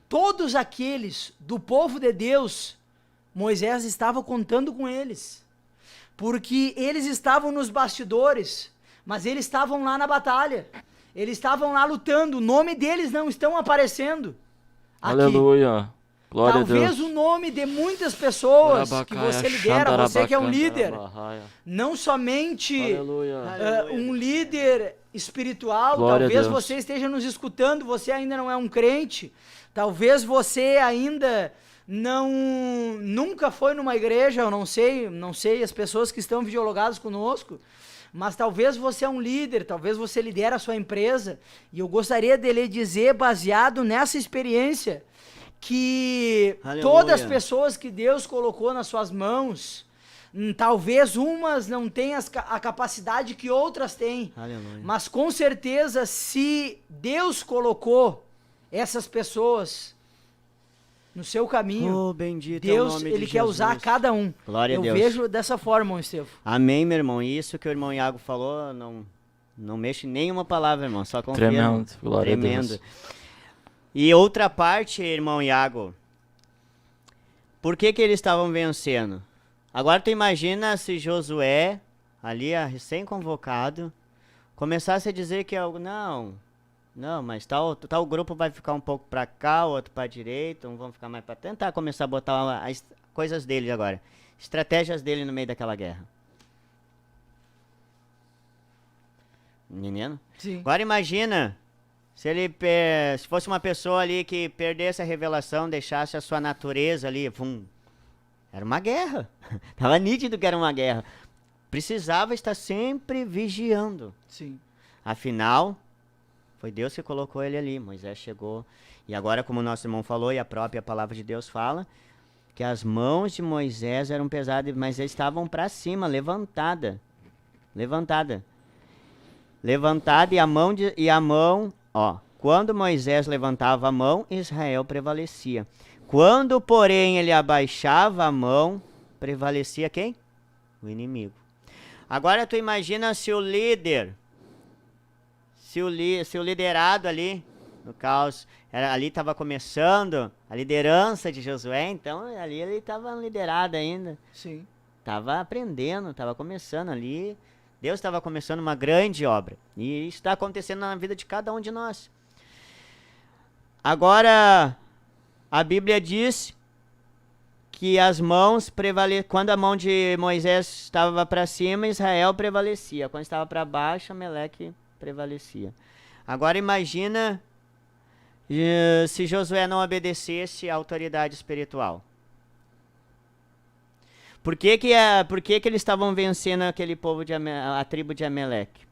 todos aqueles do povo de Deus, Moisés estava contando com eles. Porque eles estavam nos bastidores, mas eles estavam lá na batalha. Eles estavam lá lutando, o nome deles não estão aparecendo aqui. Aleluia. Glória a Talvez Deus. o nome de muitas pessoas que Arabacaia, você lidera, você que é um líder, Xandarabacantarabahaia. não somente Aleluia. um líder espiritual, Glória a talvez Deus. você esteja nos escutando, você ainda não é um crente, talvez você ainda nunca foi numa igreja, eu não sei as pessoas que estão videologadas conosco, mas talvez você é um líder, talvez você lidera a sua empresa, e eu gostaria de lhe dizer, baseado nessa experiência, que Aleluia. todas as pessoas que Deus colocou nas suas mãos, talvez umas não tenham a capacidade que outras têm, Aleluia. mas com certeza se Deus colocou essas pessoas no seu caminho, Oh, bendito é o Deus, nome de ele quer usar Jesus. cada um. Glória a Eu Deus. vejo dessa forma, irmão Estevão. Amém, meu irmão. E isso que o irmão Iago falou, não mexe em nenhuma palavra, irmão. Só confia. Tremendo. Glória a Tremendo. Deus. E outra parte, irmão Iago. Por que eles estavam vencendo? Agora tu imagina se Josué, ali recém-convocado, começasse a dizer que algo, não, mas tal grupo vai ficar um pouco pra cá, outro pra direita, um vão ficar mais pra tentar começar a botar as coisas dele agora, estratégias dele no meio daquela guerra. Menino? Sim. Agora imagina se se fosse uma pessoa ali que perdesse a revelação, deixasse a sua natureza ali, era uma guerra. Tava nítido que era uma guerra. Precisava estar sempre vigiando. Sim. Afinal, foi Deus que colocou ele ali. Moisés chegou. E agora, como o nosso irmão falou, e a própria palavra de Deus fala, que as mãos de Moisés eram pesadas, mas eles estavam para cima, levantada, e a mão, ó, quando Moisés levantava a mão, Israel prevalecia. Quando, porém, ele abaixava a mão, prevalecia quem? O inimigo. Agora tu imagina se o líder, se o liderado ali, no caos, ali estava começando a liderança de Josué, então ali ele estava liderado ainda. Sim. Estava aprendendo, estava começando ali. Deus estava começando uma grande obra. E isso está acontecendo na vida de cada um de nós. Agora, a Bíblia diz que as mãos quando a mão de Moisés estava para cima, Israel prevalecia. Quando estava para baixo, Amaleque prevalecia. Agora imagina se Josué não obedecesse à autoridade espiritual. Por que eles estavam vencendo aquele povo, a tribo de Amaleque?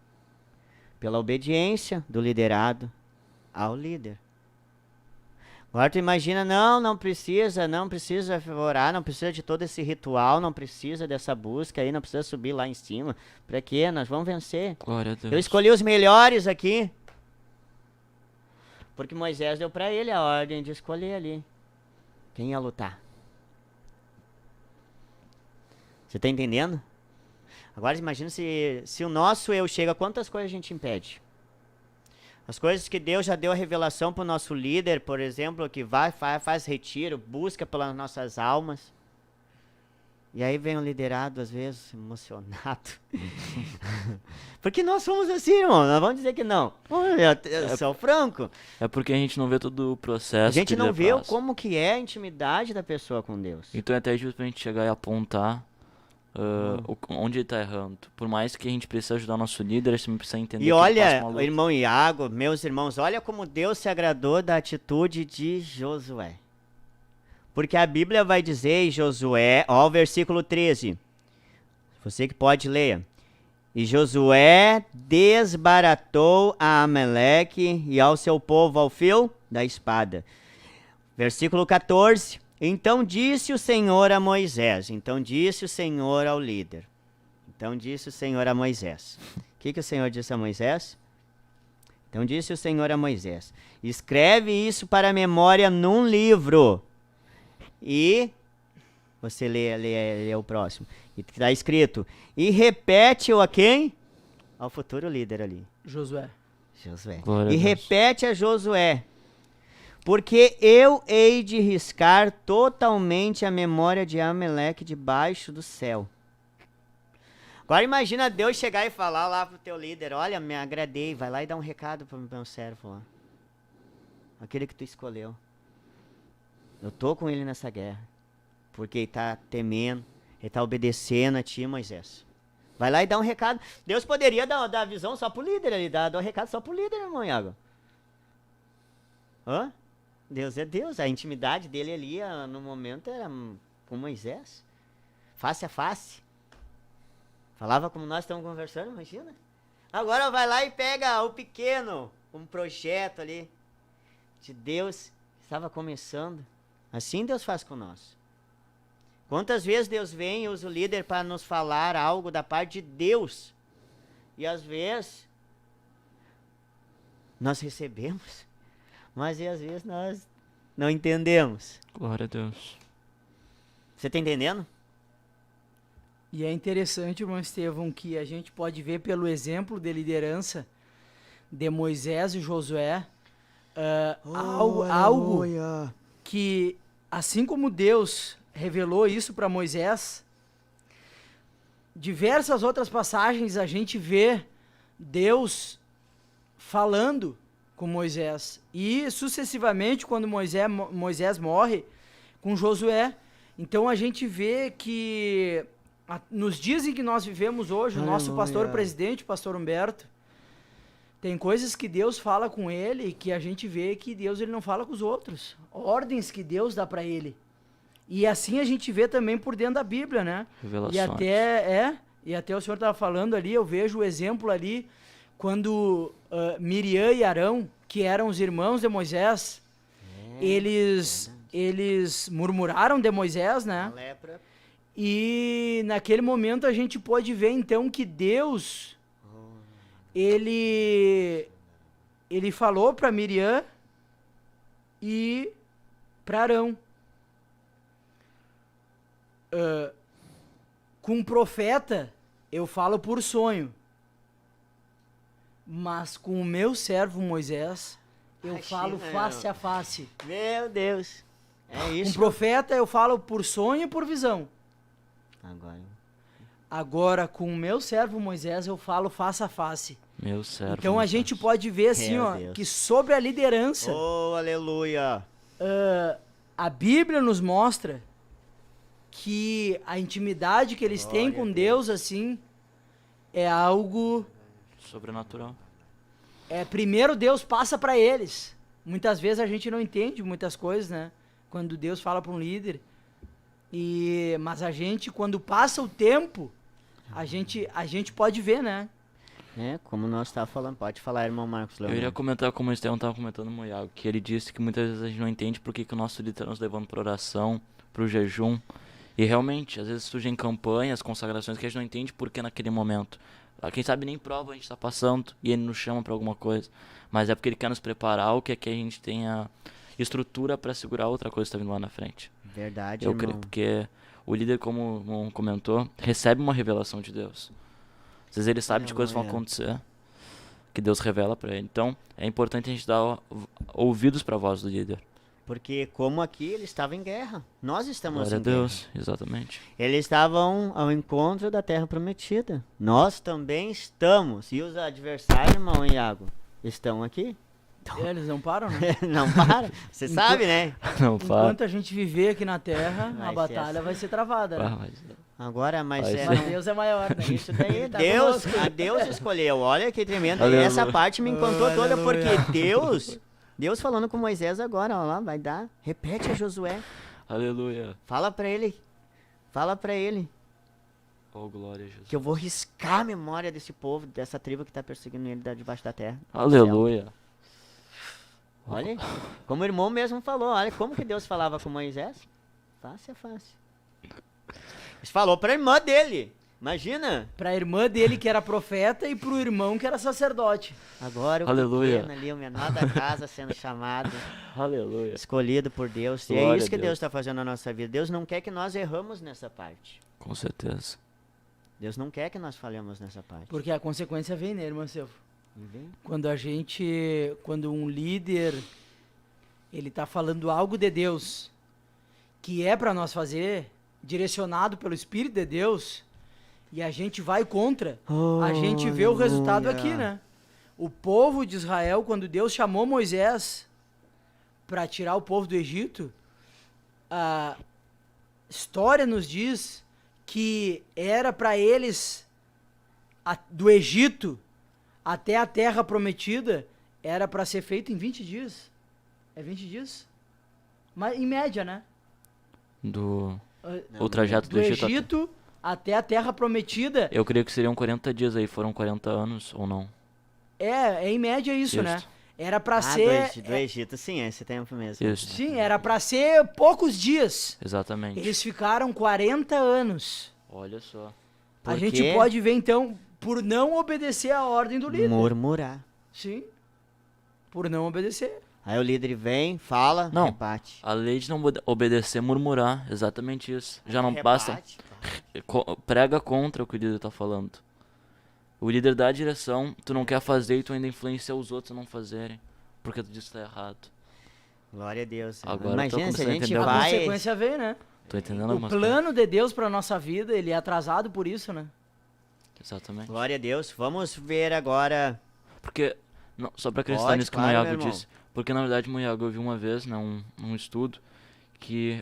Pela obediência do liderado ao líder. Agora tu imagina, não precisa orar, não precisa de todo esse ritual, não precisa dessa busca aí, não precisa subir lá em cima. Pra quê? Nós vamos vencer. Glória a Deus. Eu escolhi os melhores aqui. Porque Moisés deu pra ele a ordem de escolher ali quem ia lutar. Você tá entendendo? Agora imagina se o nosso eu chega, quantas coisas a gente impede? As coisas que Deus já deu a revelação para o nosso líder, por exemplo, que faz retiro, busca pelas nossas almas. E aí vem o liderado, às vezes, emocionado. Porque nós somos assim, irmão. Nós vamos dizer que não. Eu sou franco. É porque a gente não vê todo o processo. A gente que não ele vê passa. como que é a intimidade da pessoa com Deus. Então é até justo pra gente chegar e apontar onde ele tá errando. Por mais que a gente precise ajudar o nosso líder, a gente precisa entender E que ele olha, passa uma luta. o irmão Iago, meus irmãos, olha como Deus se agradou da atitude de Josué. Porque a Bíblia vai dizer em Josué, ó, o versículo 13. Você que pode ler. E Josué desbaratou a Amaleque e ao seu povo ao fio da espada. Versículo 14. Então disse o Senhor a Moisés. Então disse o Senhor ao líder. Então disse o Senhor a Moisés. O que o Senhor disse a Moisés? Então disse o Senhor a Moisés. Escreve isso para a memória num livro. E você lê o próximo. E está escrito. E repete-o a quem? Ao futuro líder ali. Josué. Glória a E Deus. repete a Josué. Porque eu hei de riscar totalmente a memória de Amaleque debaixo do céu. Agora imagina Deus chegar e falar lá pro teu líder, olha, me agradei, vai lá e dá um recado pro meu servo lá. Aquele que tu escolheu. Eu tô com ele nessa guerra. Porque ele tá temendo, ele tá obedecendo a ti, Moisés. Vai lá e dá um recado. Deus poderia dar a visão só pro líder ali, dar um recado só pro líder, irmão Iago. Hã? Deus é Deus, a intimidade dele ali no momento era com Moisés. Face a face. Falava como nós estamos conversando, imagina. Agora vai lá e pega o pequeno, um projeto ali de Deus que estava começando. Assim Deus faz com nós. Quantas vezes Deus vem e usa o líder para nos falar algo da parte de Deus. E às vezes nós recebemos, mas às vezes nós não entendemos. Glória a Deus. Você está entendendo? E é interessante, irmão Estevão, que a gente pode ver pelo exemplo de liderança de Moisés e Josué, algo que, assim como Deus revelou isso para Moisés, diversas outras passagens a gente vê Deus falando com Moisés. E sucessivamente, quando Moisés morre, com Josué. Então a gente vê que nos dias em que nós vivemos hoje, o nosso pastor presidente, o pastor Humberto, tem coisas que Deus fala com ele que a gente vê que Deus ele não fala com os outros. Ordens que Deus dá para ele. E assim a gente vê também por dentro da Bíblia, né? Revelações. E até o senhor estava falando ali, eu vejo o exemplo ali, quando Miriam e Arão, que eram os irmãos de Moisés, eles murmuraram de Moisés, né? Lepra. E naquele momento a gente pode ver então que Deus, ele falou para Miriam e para Arão. Com um profeta eu falo por sonho, mas com o meu servo Moisés eu falo face a face. Meu Deus. É Com isso. um profeta eu falo por sonho e por visão. Agora com o meu servo Moisés eu falo face a face. Meu servo. Então a gente pode ver assim, Meu ó, Deus. que sobre a liderança, Oh, aleluia. a Bíblia nos mostra que a intimidade que eles têm Glória com a Deus, assim, é algo... Sobrenatural. Primeiro Deus passa para eles. Muitas vezes a gente não entende muitas coisas, né? Quando Deus fala para um líder. Mas a gente, quando passa o tempo, a gente pode ver, né? Como nós estávamos falando, pode falar, irmão Marcos Eu Leonardo. iria comentar como o Estevão estava comentando no Moiago, que ele disse que muitas vezes a gente não entende por que o nosso líder está nos levando para oração, para o jejum. E realmente, às vezes surgem campanhas, consagrações que a gente não entende por que naquele momento. Quem sabe nem prova a gente está passando e ele nos chama para alguma coisa. Mas é porque ele quer nos preparar ou quer que a gente tenha estrutura para segurar outra coisa que está vindo lá na frente. Verdade, Eu irmão. creio, porque o líder, como o irmão comentou, recebe uma revelação de Deus. Às vezes ele sabe de coisas que vão acontecer, que Deus revela para ele. Então, é importante a gente dar ouvidos para a voz do líder. Porque como aqui, eles estavam em guerra. Nós estamos Glória a em guerra. Deus, exatamente. Eles estavam ao encontro da terra prometida. Nós também estamos. E os adversários, irmão Iago, estão aqui? Eles não param, né? Não para. Você sabe, né? Não, fala. Enquanto a gente viver aqui na Terra, Vai a ser batalha assim. vai ser travada, né? Agora, mas Vai é, ser. Mas não- Deus é maior, né? isso daí, Ele tá Deus, conosco. a Deus escolheu. Olha que tremendo. Aleluia. Essa parte me encantou toda, Aleluia. porque Deus falando com Moisés agora, ó lá, vai dar. Repete a Josué. Aleluia. Fala pra ele. Oh, glória a Jesus. Que eu vou riscar a memória desse povo, dessa tribo que tá perseguindo ele debaixo da terra. Aleluia. Olha, como o irmão mesmo falou, olha como que Deus falava com Moisés. Fácil é fácil. Ele falou pra irmã dele. Imagina. Pra irmã dele que era profeta e pro irmão que era sacerdote. Agora o Aleluia. pequeno ali, o menor da casa sendo chamado, Aleluia. escolhido por Deus. E é Glória isso a que Deus. Deus está fazendo na nossa vida. Deus não quer que nós erramos nessa parte. Com certeza. Deus não quer que nós falhemos nessa parte. Porque a consequência vem, né, irmão Silvio? Vem. Quando um líder, ele tá falando algo de Deus, que é para nós fazer, direcionado pelo Espírito de Deus, e a gente vai contra, a gente vê o resultado aqui, né? O povo de Israel, quando Deus chamou Moisés para tirar o povo do Egito, a história nos diz que era para eles do Egito até a terra prometida, era para ser feito em 20 dias. É 20 dias? Mas em média, né? O trajeto Do do Egito. Egito até a terra prometida. Eu creio que seriam 40 dias aí, foram 40 anos ou não. É em média isso, né? Isso. Era para ser... do Egito, sim, é esse tempo mesmo. Isso. Sim, era para ser poucos dias. Exatamente. Eles ficaram 40 anos. Olha só. A Por gente quê? pode ver, então, por não obedecer a ordem do líder. Murmurar. Sim. Por não obedecer. Aí o líder vem, fala, Não. rebate. A lei de não obedecer é murmurar, exatamente isso. Já não basta. Rebate. Prega contra o que o líder tá falando. O líder dá a direção, tu não quer fazer e tu ainda influencia os outros a não fazerem. Porque tu diz que tá errado. Glória a Deus. Agora eu tô Imagina se a começando a gente entender A alguma vai... consequência vem, né? Tô entendendo O algumas coisas. plano de Deus pra nossa vida, ele é atrasado por isso, né? Exatamente. Glória a Deus. Vamos ver agora... Porque, não, só pra acrescentar Pode, nisso que claro, o meu Moiago irmão. disse. Porque na verdade, Moiago, eu vi uma vez, né, um estudo,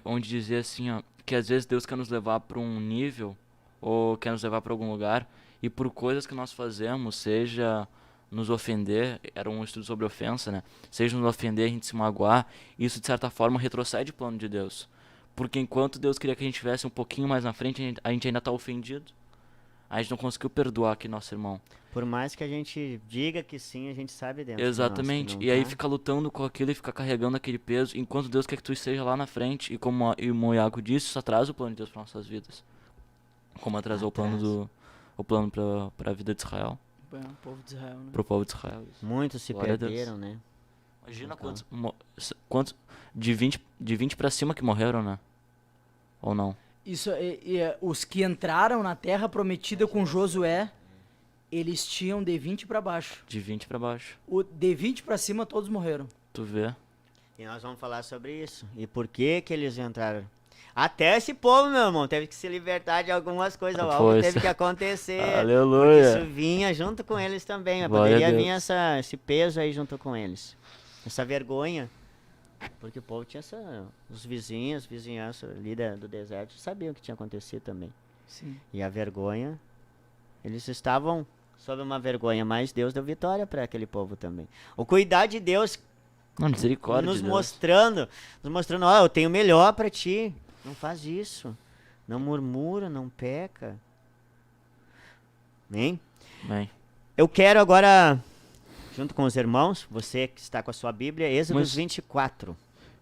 onde dizia assim, ó, que às vezes Deus quer nos levar pra um nível, ou quer nos levar pra algum lugar, e por coisas que nós fazemos, seja nos ofender, era um estudo sobre ofensa, né? Seja nos ofender, a gente se magoar, isso de certa forma retrocede o plano de Deus. Porque enquanto Deus queria que a gente estivesse um pouquinho mais na frente, a gente ainda tá ofendido. A gente não conseguiu perdoar aqui nosso irmão. Por mais que a gente diga que sim, a gente sabe dentro. de nós que Exatamente. não E aí tá. fica lutando com aquilo e fica carregando aquele peso, enquanto Deus quer que tu esteja lá na frente. E como o Moiago disse, isso atrasa o plano de Deus para nossas vidas. Como atrasou o plano para a vida de Israel, É, o povo de Israel, né? para o povo de Israel. Muitos se Glória a Deus. perderam, né? Imagina Então. quantos de 20 para cima que morreram, né? Ou não? Isso, os que entraram na terra prometida com Josué, eles tinham de 20 para baixo. De 20 para baixo. De 20 para cima, todos morreram. Tu vê? E nós vamos falar sobre isso. E por que que eles entraram? Até esse povo, meu irmão, teve que se libertar de algumas coisas. Algo Pois. teve que acontecer. Porque Aleluia. isso vinha junto com eles também. Mas Glória a poderia vir Deus. esse peso aí junto com eles. Essa vergonha. Porque o povo tinha os vizinhos, vizinhança ali do deserto, sabiam o que tinha acontecido também. Sim. E a vergonha, eles estavam sob uma vergonha, mas Deus deu vitória para aquele povo também. O cuidar de Deus Não, misericórdia nos de Deus. mostrando, ó, eu tenho o melhor para ti. Não faz isso. Não murmura, não peca. Amém? Amém. Eu quero agora, junto com os irmãos, você que está com a sua Bíblia, Êxodo Mas- 24.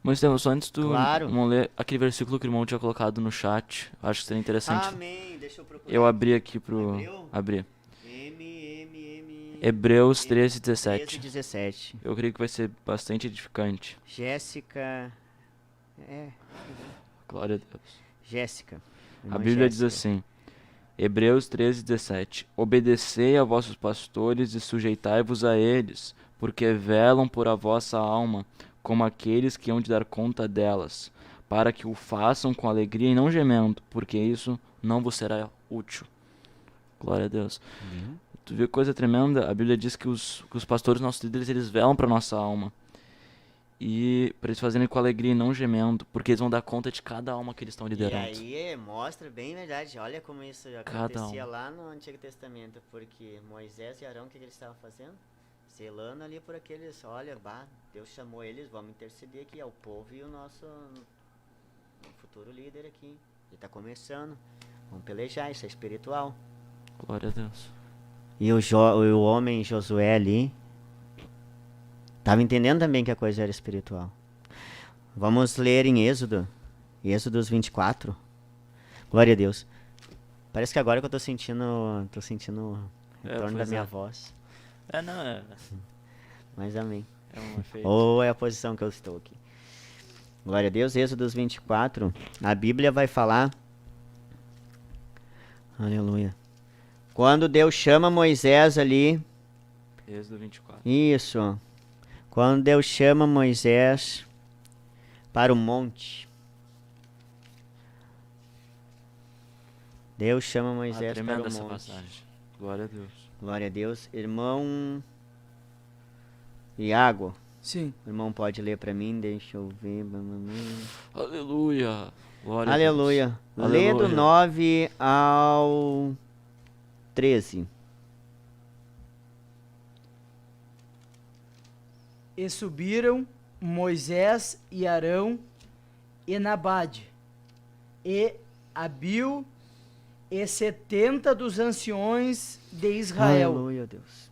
Mas Estevam, só antes tu Claro. não ler aquele versículo que o irmão tinha colocado no chat, acho que seria interessante. Amém. Deixa eu procurar. Eu abri aqui pro... Abriu? Abri. M. Hebreus 13, 13, 17. 17. Eu creio que vai ser bastante edificante. Jéssica. Glória a Deus. Jéssica. A Irmã Bíblia diz Jéssica. assim, Hebreus 13, 17. Obedecei a vossos pastores e sujeitai-vos a eles, porque velam por a vossa alma, como aqueles que hão de dar conta delas, para que o façam com alegria e não gemendo, porque isso não vos será útil. Glória a Deus. Tu vê que coisa tremenda? A Bíblia diz que os pastores, nossos líderes, eles velam para nossa alma. E para eles fazerem com alegria e não gemendo, porque eles vão dar conta de cada alma que eles estão liderando. E aí mostra bem verdade. Olha como isso Cada acontecia lá no Antigo Testamento. Porque Moisés e Arão, o que eles estavam fazendo? Zelando ali por aqueles. Olha, Deus chamou eles, vamos interceder aqui. É o povo e o nosso futuro líder aqui. Ele está começando. Vamos pelejar, isso é espiritual. Glória a Deus. E o homem Josué ali estava entendendo também que a coisa era espiritual. Vamos ler em Êxodos 24. Glória a Deus. Parece que agora que eu tô sentindo o retorno da pois minha é. voz. Não, Mas amém. é um efeito. Ou é a posição que eu estou aqui. Glória a Deus, Êxodos 24. A Bíblia vai falar. Aleluia. Quando Deus chama Moisés ali. Êxodo 24. Isso. Quando Deus chama Moisés para o monte. Deus chama Moisés para Tremenda o essa monte. passagem. Glória a Deus. Glória a Deus. Irmão Iago. Sim. O irmão pode ler para mim, deixa eu ver. Aleluia. Glória Aleluia. a Deus. Lê do Aleluia. 9 ao 13. E subiram Moisés e Arão e Nabade, e Abiu, e 70 dos anciões de Israel. Aleluia, Deus.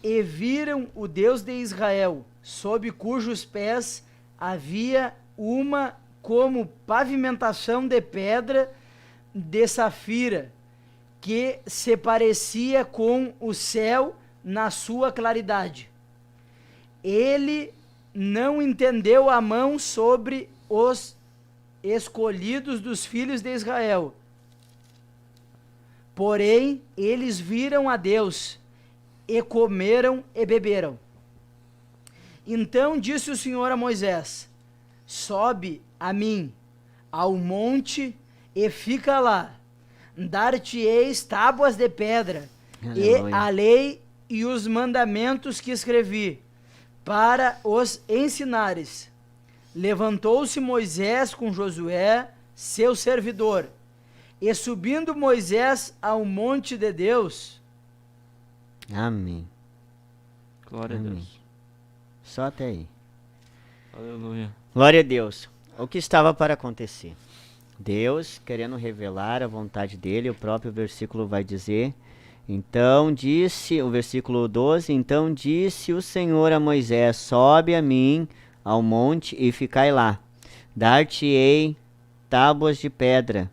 E viram o Deus de Israel, sob cujos pés havia uma como pavimentação de pedra de safira, que se parecia com o céu na sua claridade. Ele não entendeu a mão sobre os escolhidos dos filhos de Israel. Porém, eles viram a Deus, e comeram e beberam. Então disse o Senhor a Moisés: sobe a mim ao monte e fica lá. Dar-te-eis tábuas de pedra, e Aleluia. a lei e os mandamentos que escrevi, para os ensinares. Levantou-se Moisés com Josué, seu servidor, e subindo Moisés ao monte de Deus. Amém. Glória a Amém. Deus. Só até aí. Aleluia. Glória a Deus. O que estava para acontecer? Deus querendo revelar a vontade dele, o próprio versículo vai dizer. Então disse, o versículo 12, então disse o Senhor a Moisés, sobe a mim ao monte e ficai lá. Dar-te-ei tábuas de pedra,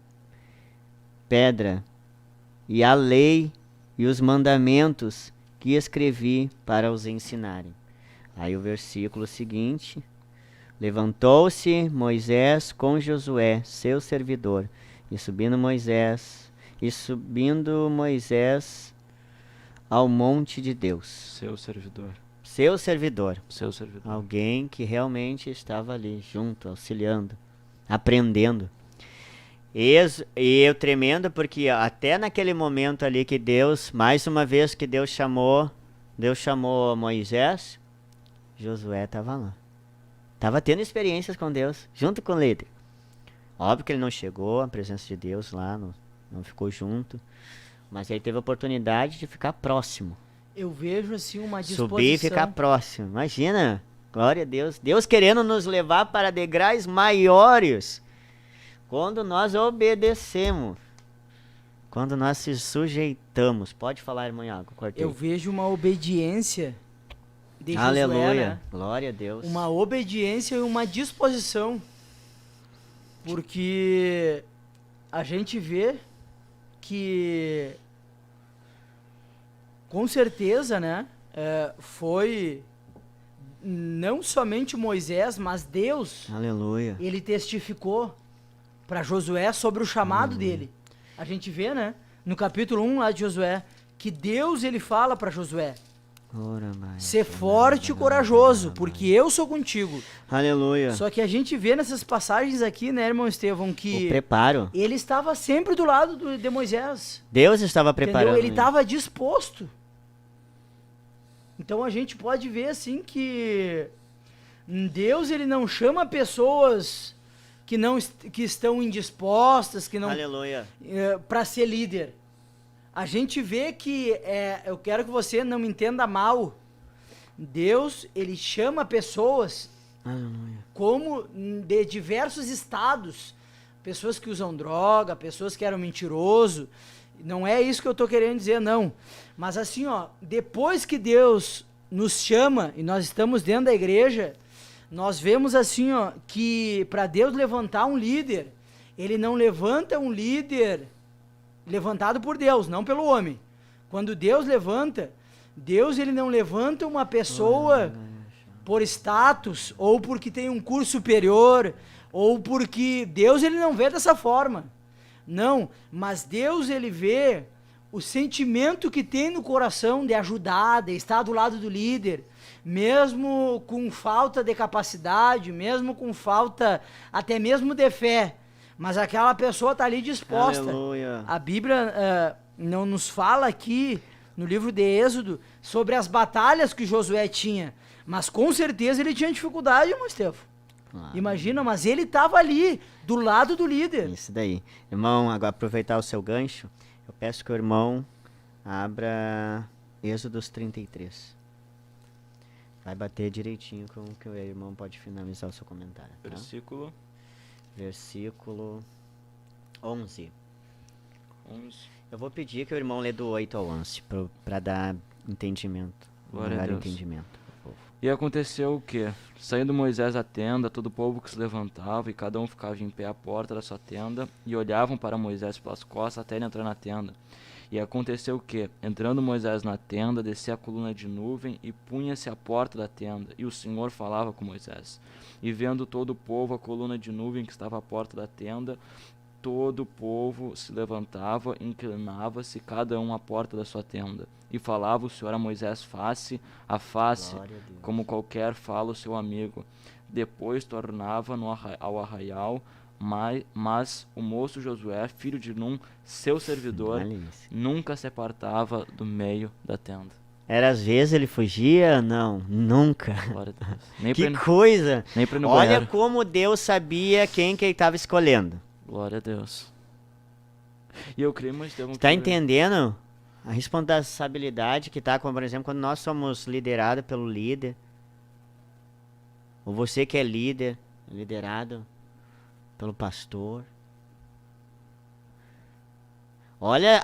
e a lei e os mandamentos que escrevi para os ensinarem. Aí o versículo seguinte, levantou-se Moisés com Josué, seu servidor, e subindo Moisés ao monte de Deus. Seu servidor. Seu servidor. Seu servidor. Alguém que realmente estava ali, junto, auxiliando, aprendendo. E eu tremendo porque até naquele momento ali que Deus, mais uma vez que Deus chamou Moisés, Josué estava lá. Tava tendo experiências com Deus, junto com o líder. Óbvio que ele não chegou à presença de Deus lá, não ficou junto. Mas ele teve a oportunidade de ficar próximo. Eu vejo assim uma disposição. Subir e ficar próximo. Imagina, glória a Deus. Deus querendo nos levar para degraus maiores. Quando nós obedecemos. Quando nós se sujeitamos. Pode falar, irmã Iago, cortei. Eu vejo uma obediência de Josué, Aleluia, né? glória a Deus. Uma obediência e uma disposição. Porque a gente vê que com certeza, né, foi não somente Moisés, mas Deus, Aleluia. ele testificou para Josué sobre o chamado dele. A gente vê, né, no capítulo 1 lá de Josué, que Deus ele fala para Josué: Ora, mais. ser forte e corajoso, porque eu sou contigo. Aleluia. Só que a gente vê nessas passagens aqui, né, irmão Estevão, O que preparo. ele estava sempre do lado de Moisés. Deus estava preparando. Entendeu? Ele estava disposto. Então a gente pode ver assim que Deus ele não chama pessoas que estão indispostas, que não Aleluia. para ser líder. A gente vê que eu quero que você não me entenda mal. Deus ele chama pessoas Aleluia. como de diversos estados, pessoas que usam droga, pessoas que eram mentiroso. Não é isso que eu tô querendo dizer, não. Mas assim, ó, depois que Deus nos chama e nós estamos dentro da igreja, nós vemos assim, ó, que para Deus levantar um líder, ele não levanta um líder levantado por Deus, não pelo homem. Quando Deus levanta, Deus ele não levanta uma pessoa por status, ou porque tem um curso superior, ou porque Deus ele não vê dessa forma. Não, mas Deus ele vê o sentimento que tem no coração de ajudar, de estar do lado do líder, mesmo com falta de capacidade, mesmo com falta até mesmo de fé, mas aquela pessoa está ali disposta. Aleluia. A Bíblia não nos fala aqui no livro de Êxodo sobre as batalhas que Josué tinha, mas com certeza ele tinha dificuldade, irmão Estevão. Claro. Imagina, mas ele estava ali, do lado do líder. Isso daí. Irmão, agora aproveitar o seu gancho, eu peço que o irmão abra Êxodos 33. Vai bater direitinho com o que o irmão pode finalizar o seu comentário. Tá? Versículo 11. 11. Eu vou pedir que o irmão lê do 8 ao 11, para dar entendimento. Glória a Dar Deus. entendimento. ao povo. E aconteceu o quê? Saindo Moisés da tenda, todo o povo que se levantava, e cada um ficava em pé à porta da sua tenda, e olhavam para Moisés pelas costas até ele entrar na tenda. E aconteceu o quê? Entrando Moisés na tenda, descia a coluna de nuvem e punha-se à porta da tenda, e o Senhor falava com Moisés. E vendo todo o povo a coluna de nuvem que estava à porta da tenda, todo o povo se levantava, inclinava-se, cada um à porta da sua tenda. E falava o Senhor a Moisés face a face, Glória a Deus. como qualquer fala o seu amigo. Depois tornava ao arraial, mas o moço Josué, filho de Num, seu servidor, Delícia. nunca se apartava do meio da tenda. Era às vezes ele fugia? Não, nunca. Glória a Deus. Nem Que pra, coisa! nem pra ir no Olha banheiro. como Deus sabia quem que ele estava escolhendo. Glória a Deus. E eu creio, mas Estevão, Está que- entendendo a responsabilidade que está, como por exemplo, quando nós somos liderados pelo líder, ou você que é líder, liderado pelo pastor. Olha,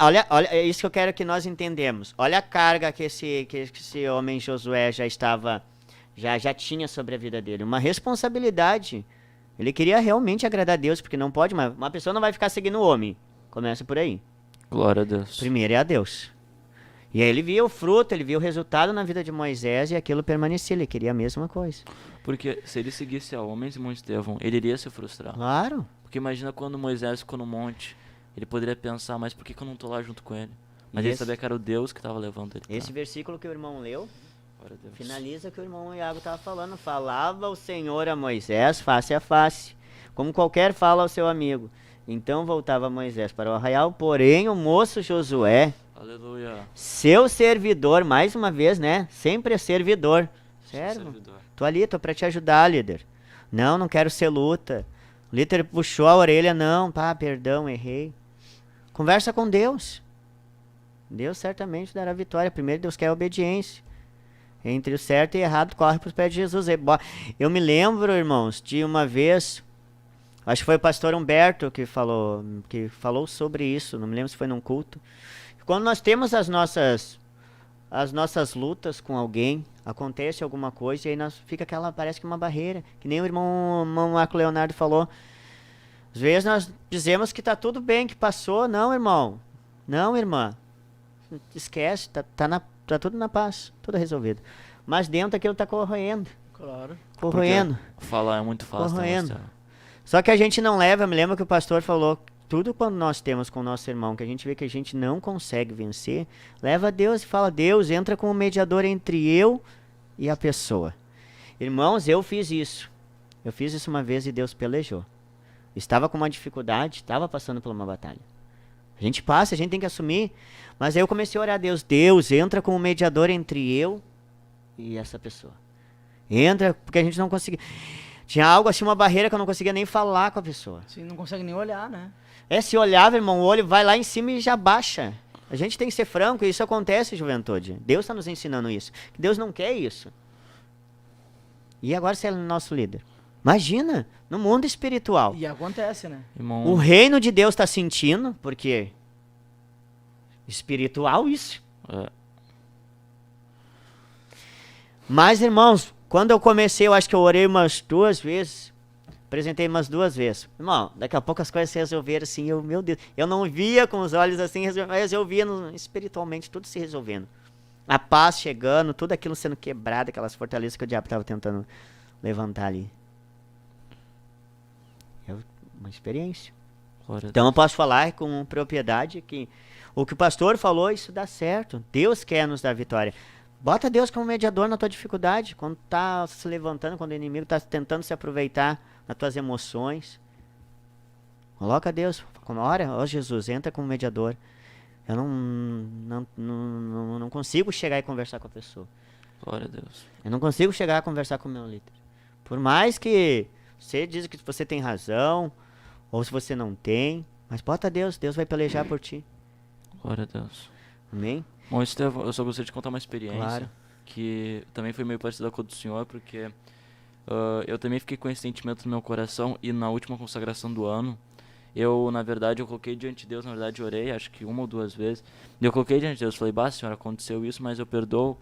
é isso que eu quero que nós entendemos. Olha a carga que esse homem Josué já estava, já tinha sobre a vida dele. Uma responsabilidade. Ele queria realmente agradar a Deus, porque não pode, uma pessoa não vai ficar seguindo o homem. Começa por aí. Glória a Deus. Primeiro é a Deus. E aí ele via o fruto, ele via o resultado na vida de Moisés e aquilo permanecia. Ele queria a mesma coisa. Porque se ele seguisse a homens, irmão Estevão, ele iria se frustrar. Claro. Porque imagina quando Moisés ficou no monte, ele poderia pensar, mas por que eu não tô lá junto com ele? Mas ele Esse- sabia que era o Deus que estava levando ele. pra- Esse versículo que o irmão leu, Glória a Deus. finaliza o que o irmão Iago estava falando. Falava o Senhor a Moisés face a face, como qualquer fala ao seu amigo. Então voltava Moisés para o arraial, porém o moço Josué, Aleluia. seu servidor, mais uma vez, né? Sempre é servidor. Seu Servo. servidor. Tô ali, tô para te ajudar, líder. Não, não quero ser luta. O líder puxou a orelha, não, pá, perdão, errei. Conversa com Deus. Deus certamente dará vitória. Primeiro Deus quer obediência. Entre o certo e o errado, corre para os pés de Jesus. Eu me lembro, irmãos, de uma vez, acho que foi o pastor Humberto que falou sobre isso, não me lembro se foi num culto. Quando nós temos as nossas lutas com alguém, acontece alguma coisa e aí fica parece que uma barreira, que nem o irmão Marco Leonardo falou. Às vezes nós dizemos que está tudo bem, que passou. Não, irmão. Não, irmã. Esquece, tá tudo na paz, tudo resolvido. Mas dentro aquilo tá corroendo. Claro. Corroendo. Porque falar é muito fácil. Corroendo. Né, Só que a gente não leva, eu me lembro que o pastor falou, tudo quando nós temos com o nosso irmão, que a gente vê que a gente não consegue vencer, leva a Deus e fala, Deus, entra como mediador entre eu e a pessoa. Irmãos, eu fiz isso. Eu fiz isso uma vez e Deus pelejou. Estava com uma dificuldade, estava passando por uma batalha. A gente passa, a gente tem que assumir. Mas aí eu comecei a orar a Deus. Deus, entra como mediador entre eu e essa pessoa. Entra, porque a gente não conseguia. Tinha algo assim, uma barreira que eu não conseguia nem falar com a pessoa. Sim, não consegue nem olhar, né? Se olhava, irmão, o olho vai lá em cima e já baixa. A gente tem que ser franco, e isso acontece, juventude. Deus está nos ensinando isso. Deus não quer isso. E agora se ele é o nosso líder? Imagina, no mundo espiritual. E acontece, né? irmão? O reino de Deus está sentindo, porque espiritual isso. É, Mas, irmãos, quando eu comecei, eu acho que eu orei umas 2 vezes, apresentei umas 2 vezes. Irmão, daqui a pouco as coisas se resolveram assim, meu Deus, eu não via com os olhos assim, mas eu via espiritualmente tudo se resolvendo. A paz chegando, tudo aquilo sendo quebrado, aquelas fortalezas que o diabo estava tentando levantar ali. É uma experiência. glória a Então eu posso falar com propriedade que o que o pastor falou, isso dá certo. Deus quer nos dar vitória. Bota Deus como mediador na tua dificuldade. Quando tá se levantando, quando o inimigo tá tentando se aproveitar das tuas emoções. Coloca Deus. Ora, ó Jesus, entra como mediador. Eu não consigo chegar e conversar com a pessoa. Glória a Deus. Eu não consigo chegar a conversar com o meu líder. Por mais que você diz que você tem razão, ou se você não tem, mas bota Deus, Deus vai pelejar por ti. Glória a Deus. Amém? Bom, Estevão, eu só gostaria de contar uma experiência Claro. que também foi meio parecida com a do senhor, porque eu também fiquei com esse sentimento no meu coração e na última consagração do ano, na verdade, eu coloquei diante de Deus, na verdade, orei, acho que 1 ou 2 vezes, e eu coloquei diante de Deus, falei, Senhor, aconteceu isso, mas eu perdoo,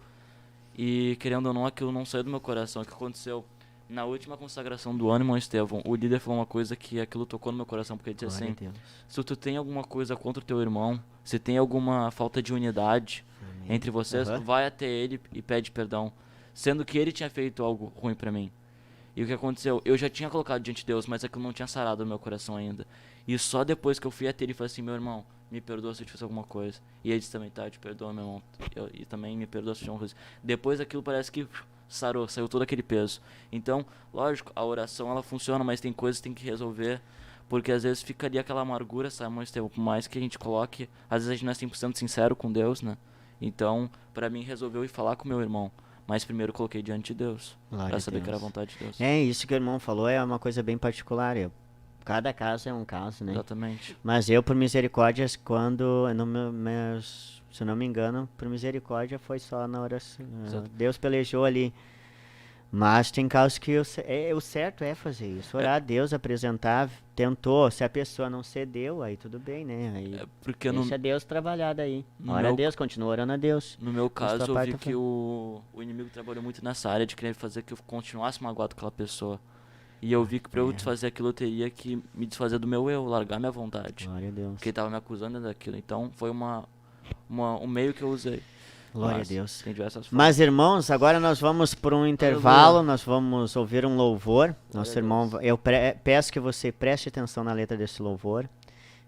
e querendo ou não, aquilo não saiu do meu coração. O que aconteceu? Na última consagração do ano, irmão Estevão, o líder falou uma coisa que aquilo tocou no meu coração, porque ele disse Glória assim, a Deus. se tu tem alguma coisa contra o teu irmão, se tem alguma falta de unidade Amém. entre vocês, Aham. vai até ele e pede perdão, sendo que ele tinha feito algo ruim pra mim. E o que aconteceu? Eu já tinha colocado diante de Deus, mas aquilo não tinha sarado no meu coração ainda. E só depois que eu fui até ele e falei assim, meu irmão, me perdoa se eu te fiz alguma coisa. E ele disse também, tá, eu te perdoa, meu irmão. E também me perdoa se eu te fiz alguma coisa. Depois aquilo parece que sarou, saiu todo aquele peso. Então, lógico, a oração ela funciona, mas tem coisas que tem que resolver. Porque às vezes fica ali aquela amargura, sabe, irmão Estevão? Por mais que a gente coloque, às vezes a gente não é 100% sincero com Deus, né? Então, pra mim, resolveu ir falar com meu irmão. Mas primeiro eu coloquei diante de Deus. Glória Pra a saber que Deus. era a vontade de Deus. É, isso que o irmão falou é uma coisa bem particular. Cada caso é um caso, né? Exatamente. Mas eu, por misericórdias, se eu não me engano, por misericórdia foi só na oração. Exato. Deus pelejou ali. Mas tem casos que o certo é fazer isso. Orar a Deus, apresentar, tentou. Se a pessoa não cedeu, aí tudo bem, né? Aí Porque no, deixa Deus trabalhar daí. no Ora a meu- Deus, continua orando a Deus. no meu caso, tua eu parte vi tá que o inimigo trabalhou muito nessa área de querer fazer que eu continuasse magoado com aquela pessoa. E eu vi que pra eu desfazer aquilo, eu teria que me desfazer do meu eu, largar minha vontade. Glória a Deus. Porque ele tava me acusando daquilo. Então, foi um meio que eu usei. Glória Mas a Deus. Tem diversas formas. Mas, irmãos, agora nós vamos por um intervalo, nós vamos ouvir um louvor. Nosso a irmão, eu peço que você preste atenção na letra desse louvor,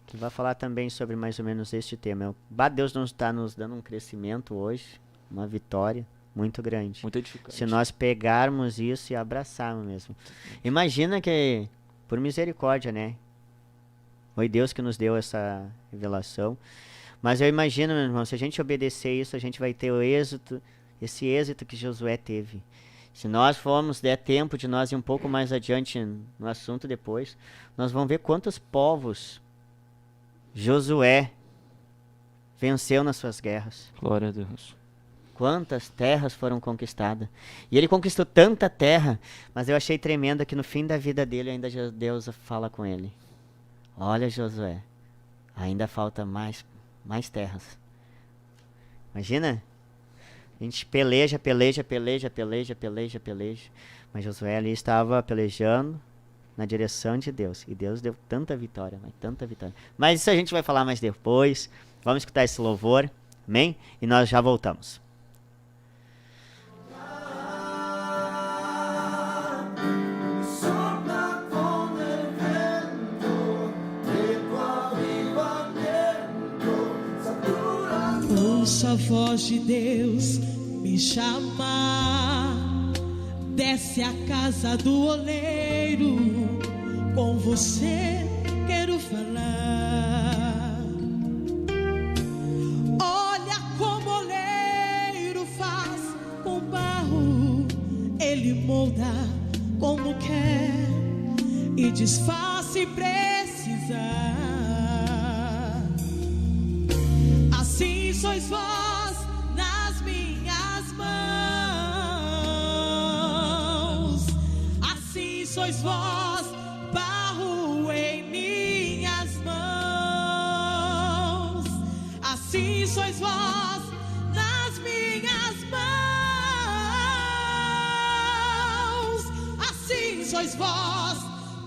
que vai falar também sobre mais ou menos este tema. Deus nos está nos dando um crescimento hoje, uma vitória muito grande. Muito edificante. Se nós pegarmos isso e abraçarmos mesmo. Imagina que, por misericórdia, né? Foi Deus que nos deu essa revelação. Mas eu imagino, meu irmão, se a gente obedecer isso, a gente vai ter esse êxito que Josué teve. Se nós formos, der tempo de nós ir um pouco mais adiante no assunto depois, nós vamos ver quantos povos Josué venceu nas suas guerras. Glória a Deus. Quantas terras foram conquistadas. E ele conquistou tanta terra, mas eu achei tremendo que no fim da vida dele ainda Deus fala com ele. Olha, Josué, ainda falta mais terras. Imagina, a gente peleja. Mas Josué ali estava pelejando na direção de Deus. E Deus deu tanta vitória, mas tanta vitória. Mas isso a gente vai falar mais depois. Vamos escutar esse louvor, amém? E nós já voltamos. Ouço a voz de Deus me chamar. Desce a casa do oleiro, com você quero falar. Olha como o oleiro faz com barro, ele molda como quer e desfaz se precisar. Assim sois vós nas minhas mãos, assim sois vós, barro em minhas mãos, assim sois vós nas minhas mãos, assim sois vós,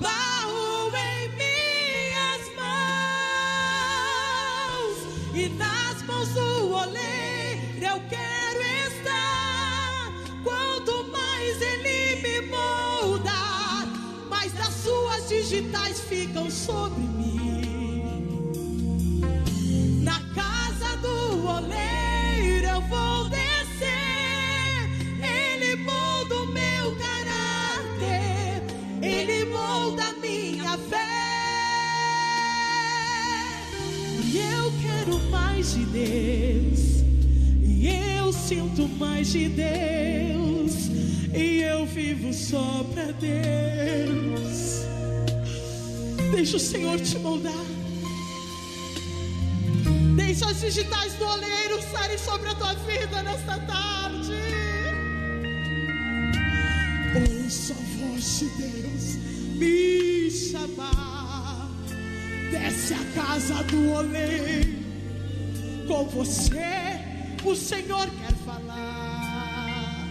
barro em minhas mãos, e nas mãos do oleiro eu quero estar. Quanto mais ele me molda, mais das suas digitais ficam sobre mim. Na casa do oleiro eu vou descer, ele molda o meu caráter, ele molda a minha fé. E eu quero mais de Deus, e eu sinto mais de Deus, e eu vivo só pra Deus. Deixa o Senhor te moldar. Deixa as digitais do oleiro saírem sobre a tua vida nesta tarde. Ouça a voz de Deus me chamar. Desce a casa do oleiro, com você o Senhor quer falar.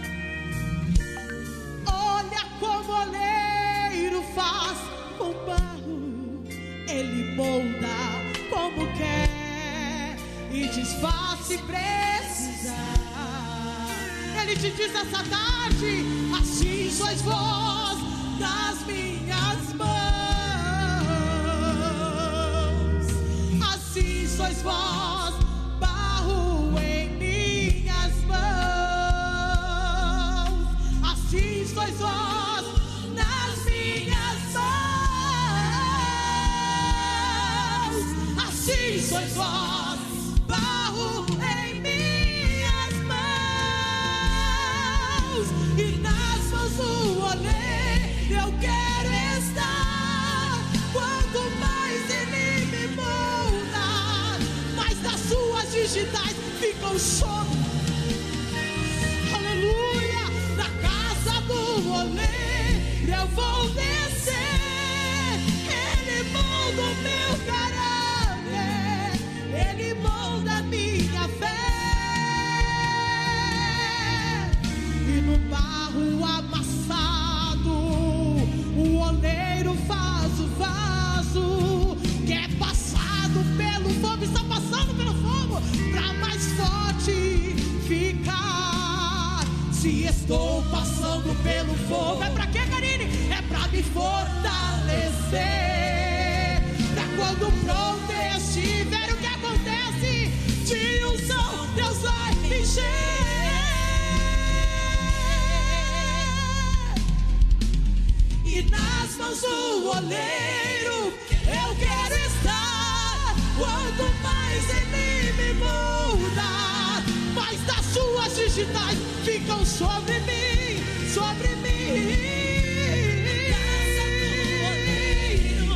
Olha como o oleiro faz com barro, ele molda como quer e desfaz se precisar. Ele te diz essa tarde: assim sois vós nas minhas mãos, assim sois vós, barro em minhas mãos, assim sois vós nas minhas mãos, assim sois vós, barro em minhas mãos, e nas mãos do oleiro eu quero estar. Quanto mais ele me molda, mais das suas digitais ficam sobre. Aleluia! Na casa do oleiro eu vou descer, ele molda o meu caráter, ele molda a minha fé. E no barro amassado o oleiro faz o vaso que é passado pelo fogo, está passando pelo fogo para mais forte ficar. Se estou passando pelo fogo, é pra quê, Karine? É pra me fortalecer, pra quando pronto eu estiver, o que acontece? De unção Deus vai me encher. E nas mãos do oleiro eu quero estar. Quanto mais ele me molda, mais das suas digitais ficam sobre mim. sobre mim.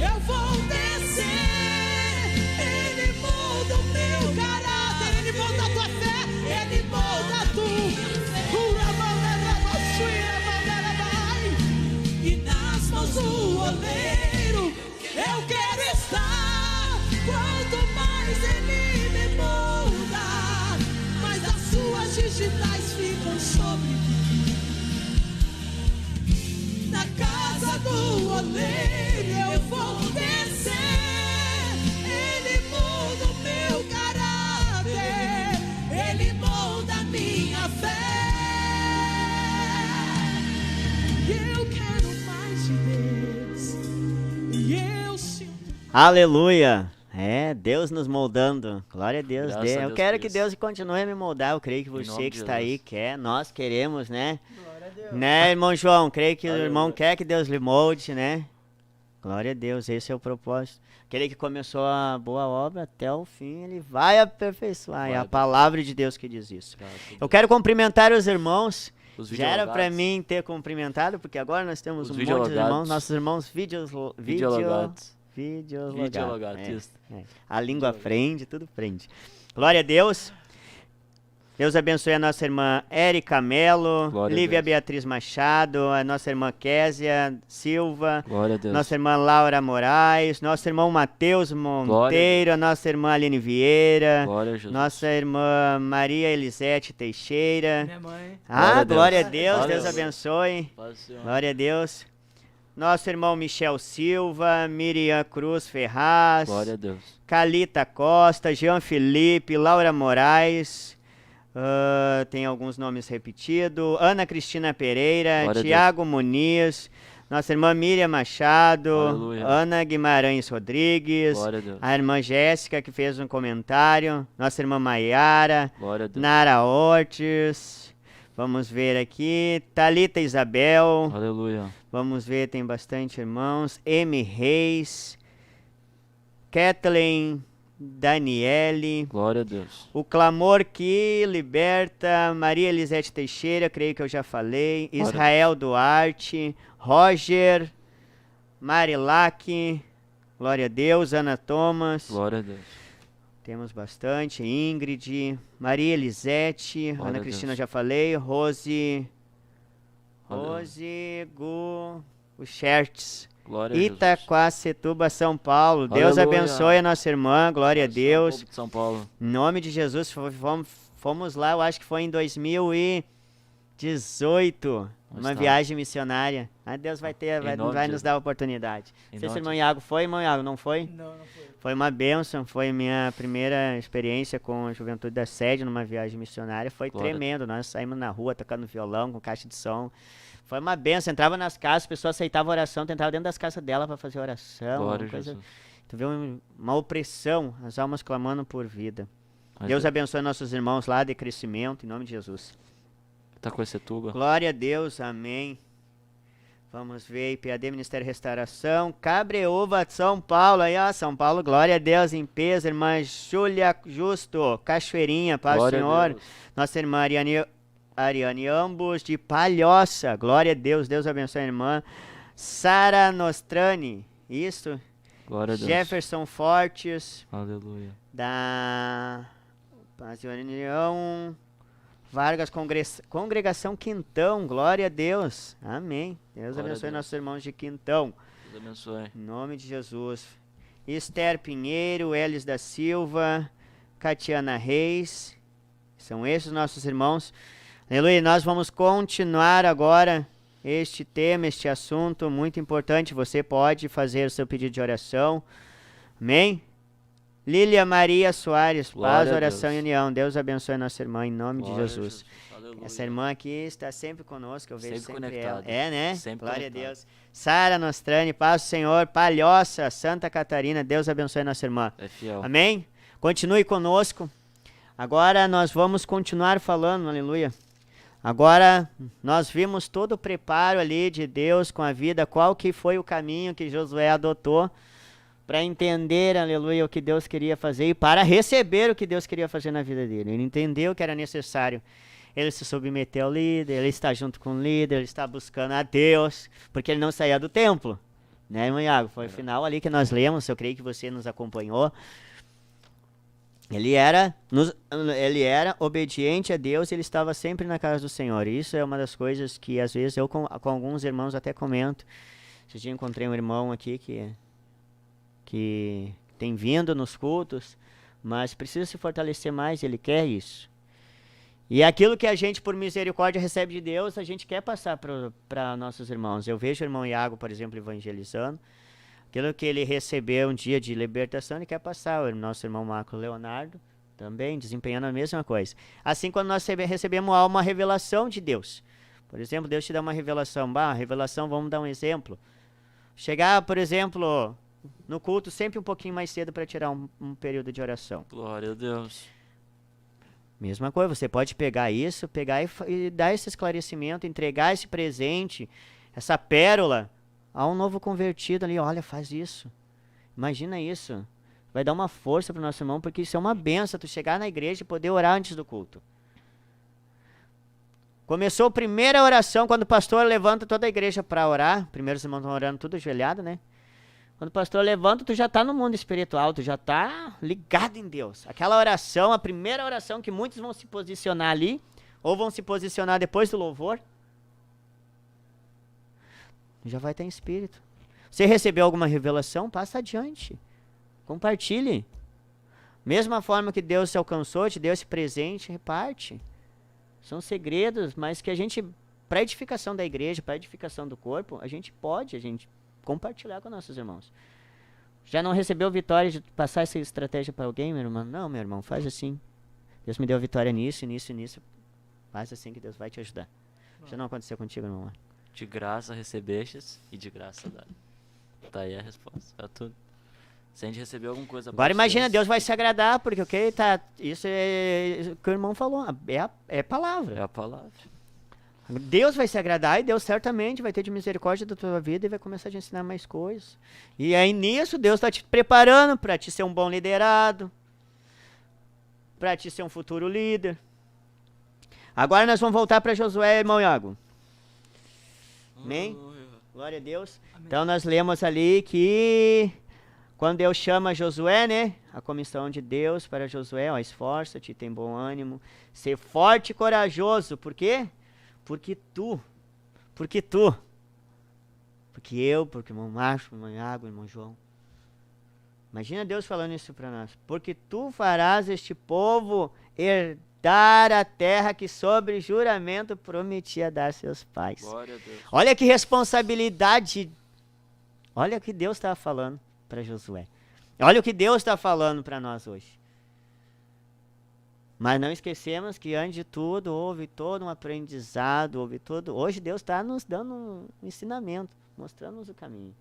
Eu vou descer, Ele molda o meu caráter, Ele molda a tua fé, Ele molda a e nas mãos do oleiro eu quero estar. Quanto mais Ele me molda, mais as suas digitais ficam sobre mim. Na casa do oleiro eu vou descer, Ele molda o meu caráter, Ele molda a minha fé. Eu quero mais de Deus e eu sinto. Aleluia! É, Deus nos moldando. Glória a Deus. Graças a Eu Deus quero por que isso. Deus continue a me moldar. Eu creio que Em você nome que de está aí Jesus. quer. Nós queremos, né? Glória a Deus. Né, irmão João? Creio que o Aleluia. irmão quer que Deus lhe molde, né? Glória a Deus, esse é o propósito. Aquele que começou a boa obra até o fim, ele vai aperfeiçoar. É Glória a a Deus. palavra de Deus que diz isso. Graças a Eu Deus. quero cumprimentar os irmãos. Os Já era para videologados. mim ter cumprimentado, porque agora nós temos Os um monte de irmãos, videologados. nossos irmãos Videologados. videologados. Videologatista. A língua frente, tudo frente. Glória a Deus. Deus abençoe a nossa irmã Érica Melo, Glória a Lívia Deus. Beatriz Machado, a nossa irmã Késia Silva, Glória a Deus. nossa irmã Laura Moraes, nosso irmão Matheus Monteiro, a nossa irmã Aline Vieira, Glória a Jesus. nossa irmã Maria Elisete Teixeira. Minha mãe. Ah, Glória a glória a Deus. Deus, Glória a Deus Deus. abençoe. Paz do Senhor. Glória a Deus. Nosso irmão Michel Silva, Miriam Cruz Ferraz, Glória a Deus. Calita Costa, Jean Felipe, Laura Moraes, tem alguns nomes repetidos, Ana Cristina Pereira, Glória a Tiago Muniz, nossa irmã Miriam Machado, Aleluia. Ana Guimarães Rodrigues, Glória a Deus. a irmã Jéssica que fez um comentário, nossa irmã Maiara, Glória a Deus. Nara Ortiz, vamos ver aqui, Thalita Isabel, Aleluia. vamos ver, tem bastante irmãos, M. Reis, Kathleen Daniele, Glória a Deus. o Clamor que Liberta, Maria Elisete Teixeira, creio que eu já falei, Glória a Israel Duarte, Roger, Marilac, glória a Deus, Ana Thomas, Glória a Deus. temos bastante, Ingrid, Maria Elisete, Glória Ana a Cristina Deus. já falei, Rose Aleluia. Guchertz, Glória a Jesus. Itaquacetuba, São Paulo. Deus Aleluia. abençoe a nossa irmã, glória a Paz do Senhor, Deus. povo de São Paulo. Em nome de Jesus, fomos lá, eu acho que foi em 2018, uma está. viagem missionária. Ah, Deus vai Em nome vai de nos Jesus. dar a oportunidade. Em Não sei se o nome irmão de Iago foi, irmão Iago, não foi? Não, não foi. Foi uma bênção, foi minha primeira experiência com a Juventude da Sede numa viagem missionária, foi Glória a tremendo, nós saímos na rua tocando violão com caixa de som, foi uma bênção, entrava nas casas, as pessoas aceitavam oração, tentava dentro das casas dela para fazer oração, Glória uma a coisa, Jesus. tu vê uma opressão, as almas clamando por vida. Mas Deus abençoe nossos irmãos lá de crescimento, em nome de Jesus. Itaquacetuba. Glória a Deus, amém. Vamos ver, IPAD, Ministério Restauração, Cabreúva, São Paulo, aí ó, São Paulo, glória a Deus, em peso, irmã Júlia Justo, Cachoeirinha, paz do Glória a Senhor, Deus. nossa irmã Ariane Ambos, de Palhoça, glória a Deus, Deus abençoe a irmã, Sara Nostrani, isso, Glória a Deus. Jefferson Fortes, Aleluia. da Paz e União, Vargas, Congregação Quintão, glória a Deus, amém. Deus Glória a abençoe Deus. nossos irmãos de Quintão, Deus abençoe. em nome de Jesus. Esther Pinheiro, Elis da Silva, Catiana Reis, são esses nossos irmãos. Aleluia, nós vamos continuar agora este tema, este assunto muito importante. Você pode fazer o seu pedido de oração, amém? Lília Maria Soares, Glória paz, a oração Deus. e união. Deus abençoe a nossa irmã, em nome Glória a de Jesus. Aleluia. Essa irmã aqui está sempre conosco, eu vejo Sempre sempre conectada. ela. É, né? Sempre Glória a conectada. Deus. Sara Nostrani, paz do Senhor, Palhoça, Santa Catarina, Deus abençoe a nossa irmã. É fiel. Amém? Continue conosco. Agora nós vamos continuar falando, aleluia. Agora nós vimos todo o preparo ali de Deus com a vida, qual que foi o caminho que Josué adotou para entender, aleluia, o que Deus queria fazer e para receber o que Deus queria fazer na vida dele. Ele entendeu que era necessário. ele se submeteu ao líder, ele está junto com o líder, ele está buscando a Deus, porque ele não saía do templo. Né, irmão Iago? Foi o final ali que nós lemos, eu creio que você nos acompanhou. Ele era obediente a Deus, ele estava sempre na casa do Senhor. Isso é uma das coisas que às vezes eu com alguns irmãos até comento. Esse dia encontrei um irmão aqui que tem vindo nos cultos, mas precisa se fortalecer mais, ele quer isso. E aquilo que a gente, por misericórdia, recebe de Deus, a gente quer passar para nossos irmãos. Eu vejo o irmão Iago, por exemplo, evangelizando. Aquilo que ele recebeu um dia de libertação, ele quer passar. O nosso irmão Marco Leonardo também desempenhando a mesma coisa. Assim, quando nós recebemos uma revelação de Deus. Por exemplo, Deus te dá uma revelação. Revelação, vamos dar um exemplo. Chegar, por exemplo, no culto sempre um pouquinho mais cedo para tirar um período de oração. Glória a Deus. Mesma coisa, você pode pegar isso, e dar esse esclarecimento, entregar esse presente, essa pérola a um novo convertido ali. Olha, faz isso. Imagina isso. Vai dar uma força para o nosso irmão, porque isso é uma benção, tu chegar na igreja e poder orar antes do culto. Começou a primeira oração, quando o pastor levanta toda a igreja para orar. Primeiro os irmãos estão orando tudo ajoelhado, né? Quando o pastor levanta, tu já está no mundo espiritual, tu já está ligado em Deus. Aquela oração, a primeira oração que muitos vão se posicionar ali, ou vão se posicionar depois do louvor, já vai estar em espírito. Você recebeu alguma revelação? Passa adiante. Compartilhe. Mesma forma que Deus te alcançou, te deu esse presente, reparte. São segredos, mas que a gente, para edificação da igreja, para edificação do corpo, a gente compartilhar com nossos irmãos. Já não recebeu vitória de passar essa estratégia para alguém, meu irmão? Não, meu irmão, faz assim. Deus me deu vitória nisso, nisso e nisso. Faz assim que Deus vai te ajudar. Já não aconteceu contigo, irmão? De graça recebestes e de graça dá. Tá aí a resposta. É tudo. Se a gente receber alguma coisa... Agora imagina, Deus vai se agradar, porque isso é o que o irmão falou. É palavra. É a palavra. Deus vai se agradar e Deus certamente vai ter de misericórdia da tua vida e vai começar a te ensinar mais coisas. E aí nisso Deus está te preparando para te ser um bom liderado, para te ser um futuro líder. Agora nós vamos voltar para Josué, irmão Iago. Amém? Glória a Deus. Amém. Então nós lemos ali que quando Deus chama Josué, né? A comissão de Deus para Josué, ó, esforça-te, tem bom ânimo, ser forte e corajoso. Por quê? Porque eu, porque o irmão Márcio, o irmão Iago, o irmão João. Imagina Deus falando isso para nós. Porque tu farás este povo herdar a terra que sobre juramento prometia dar a seus pais. Glória a Deus. Olha que responsabilidade. Olha o que Deus estava falando para Josué. Olha o que Deus está falando para nós hoje. Mas não esquecemos que antes de tudo houve todo um aprendizado, hoje Deus está nos dando um ensinamento, mostrando-nos o caminho.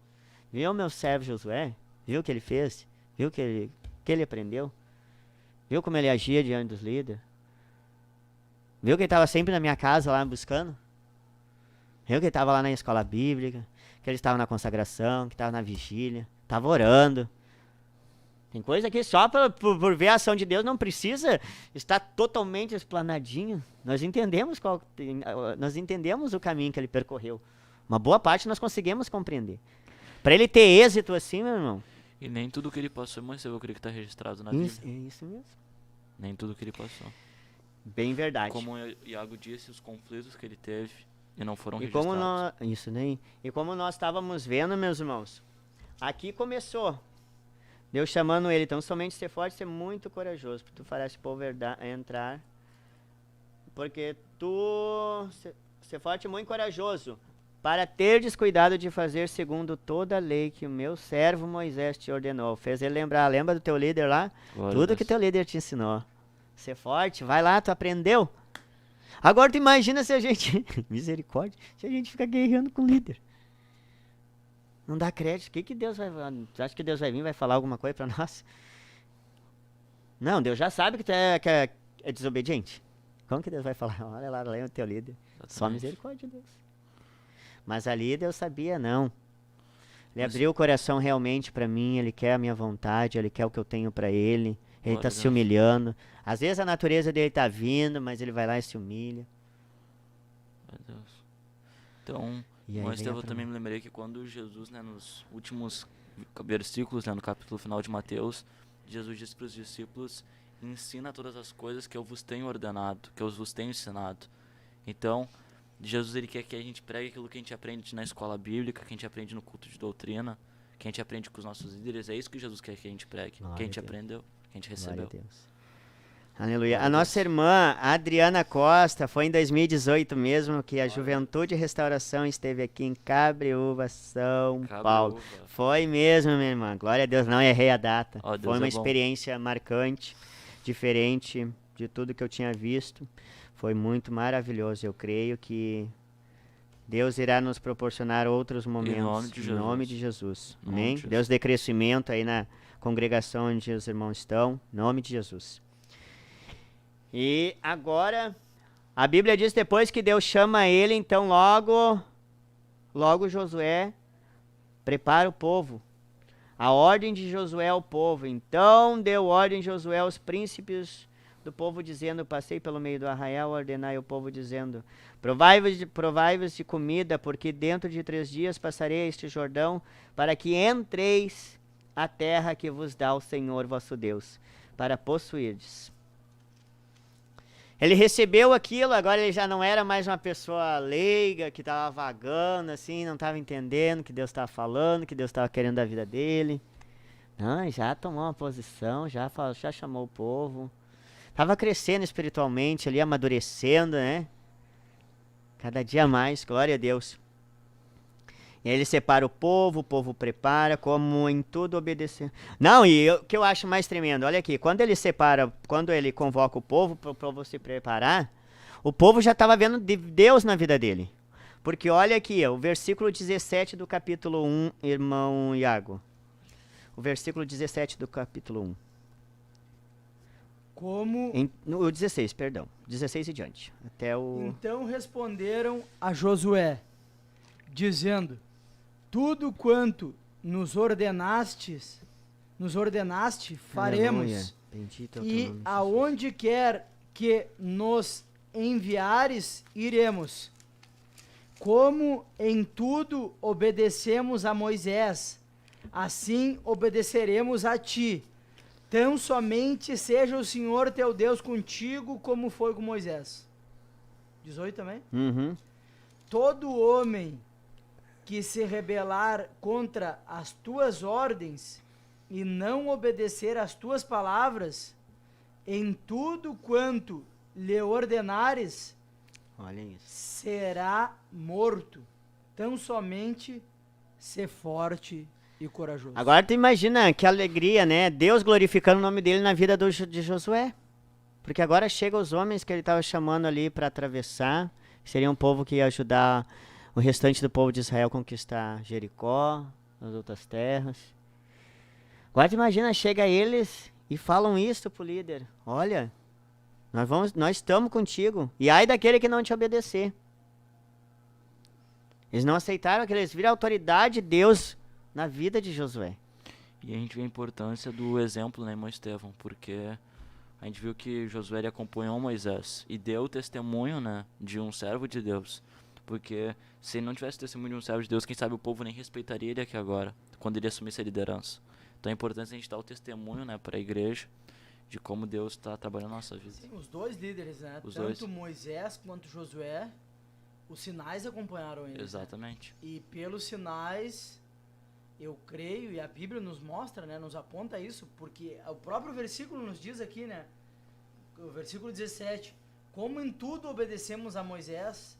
Viu meu servo Josué? Viu o que ele fez? Viu o que ele aprendeu? Viu como ele agia diante dos líderes? Viu que ele estava sempre na minha casa lá buscando? Viu que ele estava lá na escola bíblica? Que ele estava na consagração, que estava na vigília, estava orando. Tem coisa que só por ver a ação de Deus não precisa estar totalmente explanadinho. Nós entendemos o caminho que ele percorreu. Uma boa parte nós conseguimos compreender. Para ele ter êxito assim, meu irmão. E nem tudo que ele passou, mas eu creio que está registrado na Bíblia. É isso mesmo. Nem tudo que ele passou. Bem verdade. Como o Iago disse, os conflitos que ele teve e não foram E registrados. como nós, isso daí. E como nós estávamos vendo, meus irmãos, aqui começou Deus chamando ele, então somente ser forte e ser muito corajoso, porque tu farás esse povo entrar, porque tu ser forte e muito corajoso, para ter descuidado de fazer segundo toda a lei que o meu servo Moisés te ordenou. Fez ele lembrar, lembra do teu líder lá? Glória Tudo que teu líder te ensinou. Ser forte, vai lá, tu aprendeu. Agora tu imagina se a gente, misericórdia, se a gente ficar guerreando com o líder. Não dá crédito. O que Deus vai... Tu acha que Deus vai vir e vai falar alguma coisa para nós? Não, Deus já sabe que tu é desobediente. Como que Deus vai falar? Olha lá, lembra o teu líder. Exatamente. Só misericórdia de Deus. Mas ali Deus sabia, não. Ele abriu o coração realmente para mim, ele quer a minha vontade, ele quer o que eu tenho para ele. Ele Glória está a se Deus. humilhando. Às vezes a natureza dele está vindo, mas ele vai lá e se humilha. Meu Deus. Então, E aí irmão vem Estevão, a eu também me lembrei que quando Jesus, né, nos últimos versículos, né, no capítulo final de Mateus, Jesus disse para os discípulos: ensina todas as coisas que eu vos tenho ordenado, que eu vos tenho ensinado. Então, Jesus, ele quer que a gente pregue aquilo que a gente aprende na escola bíblica, que a gente aprende no culto de doutrina, que a gente aprende com os nossos líderes. É isso que Jesus quer que a gente pregue, Glória que a gente a Deus. aprendeu, que a gente Glória a recebeu. Deus. Aleluia. Glória A a nossa Deus. irmã Adriana Costa, foi em 2018 mesmo que a Juventude e Restauração esteve aqui em Cabreúva, São Paulo. Cabreúva. Foi mesmo, minha irmã. Glória a Deus, não errei a data. Ó, Deus Foi uma é bom. experiência marcante, diferente de tudo que eu tinha visto. Foi muito maravilhoso. Eu creio que Deus irá nos proporcionar outros momentos. nome de Em nome Jesus. de Jesus. Em nome Amém? de Jesus. Deus dê crescimento aí na congregação onde os irmãos estão. Em nome de Jesus. E agora, a Bíblia diz depois que Deus chama ele, então logo Josué prepara o povo. A ordem de Josué ao povo. Então deu ordem Josué aos príncipes do povo, dizendo: passei pelo meio do arraial, ordenai ao povo, dizendo: provai-vos de comida, porque dentro de 3 dias passarei este Jordão, para que entreis a terra que vos dá o Senhor vosso Deus, para possuirdes. Ele recebeu aquilo, agora ele já não era mais uma pessoa leiga, que estava vagando, assim, não estava entendendo o que Deus estava falando, o que Deus estava querendo da vida dele. Não, já tomou uma posição, já chamou o povo. Estava crescendo espiritualmente ali, amadurecendo, né? Cada dia mais, glória a Deus. E aí ele separa o povo prepara, como em tudo obedecer. Não, o que eu acho mais tremendo, olha aqui, quando ele convoca o povo para o povo se preparar, o povo já estava vendo Deus na vida dele. Porque olha aqui, o versículo 17 do capítulo 1, irmão Iago. O versículo 17 do capítulo 1. Como O 16, perdão. 16 e diante. Até o... então responderam a Josué, dizendo: tudo quanto nos ordenaste faremos, Aleluia. Bendito é o teu e nome, Jesus. aonde quer que nos enviares, iremos. Como em tudo obedecemos a Moisés, assim obedeceremos a ti. Tão somente seja o Senhor teu Deus contigo, como foi com Moisés. 18 também? Uhum. Todo homem que se rebelar contra as tuas ordens e não obedecer às tuas palavras, em tudo quanto lhe ordenares, Olha isso. será morto. Tão somente ser forte e corajoso. Agora tu imagina que alegria, né? Deus glorificando o nome dele na vida de Josué. Porque agora chegam os homens que ele estava chamando ali para atravessar. Seria um povo que ia ajudar o restante do povo de Israel a conquistar Jericó, as outras terras. Agora tu imagina, chega eles e falam isso pro líder. Olha, nós estamos contigo. E ai daquele que não te obedecer. Eles não aceitaram aquilo, eles viram a autoridade de Deus na vida de Josué. E a gente vê a importância do exemplo, né, irmão Estevão? Porque a gente viu que Josué ele acompanhou Moisés e deu o testemunho, né, de um servo de Deus. Porque se ele não tivesse testemunho de um servo de Deus, quem sabe o povo nem respeitaria ele aqui agora, quando ele assumisse a liderança. Então é importante a gente dar o testemunho, né, para a igreja de como Deus está trabalhando na nossa vida. Sim, os dois líderes, né? Os Tanto dois. Moisés quanto Josué, os sinais acompanharam eles. Né? Exatamente. E pelos sinais, eu creio, e a Bíblia nos mostra, né, nos aponta isso, porque o próprio versículo nos diz aqui, né, o versículo 17, como em tudo obedecemos a Moisés,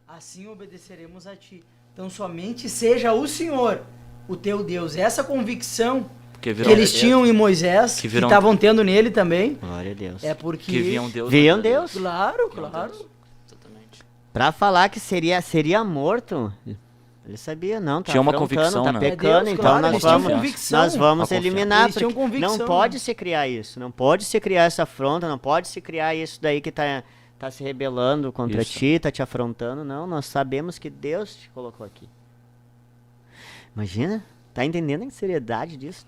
assim obedeceremos a ti. Então somente seja o Senhor, o teu Deus. Essa convicção Porque que eles tinham em Moisés, que viram- estavam tendo nele também, Glória a Deus. é porque... que viam Deus. Viam na vida Deus. deles. Claro, Viam claro. Deus. Exatamente. Pra falar que seria morto, ele sabia, não, tá Tinha uma afrontando, convicção, tá né? pecando, É Deus, então claro, nós eles tinham vamos, convicção. nós vamos Uma eliminar, Eles tinham porque convicção, não pode né? se criar isso, não pode se criar essa afronta, não pode se criar isso daí que tá se rebelando contra Isso. ti, tá te afrontando, não, nós sabemos que Deus te colocou aqui. Imagina, tá entendendo a seriedade disso?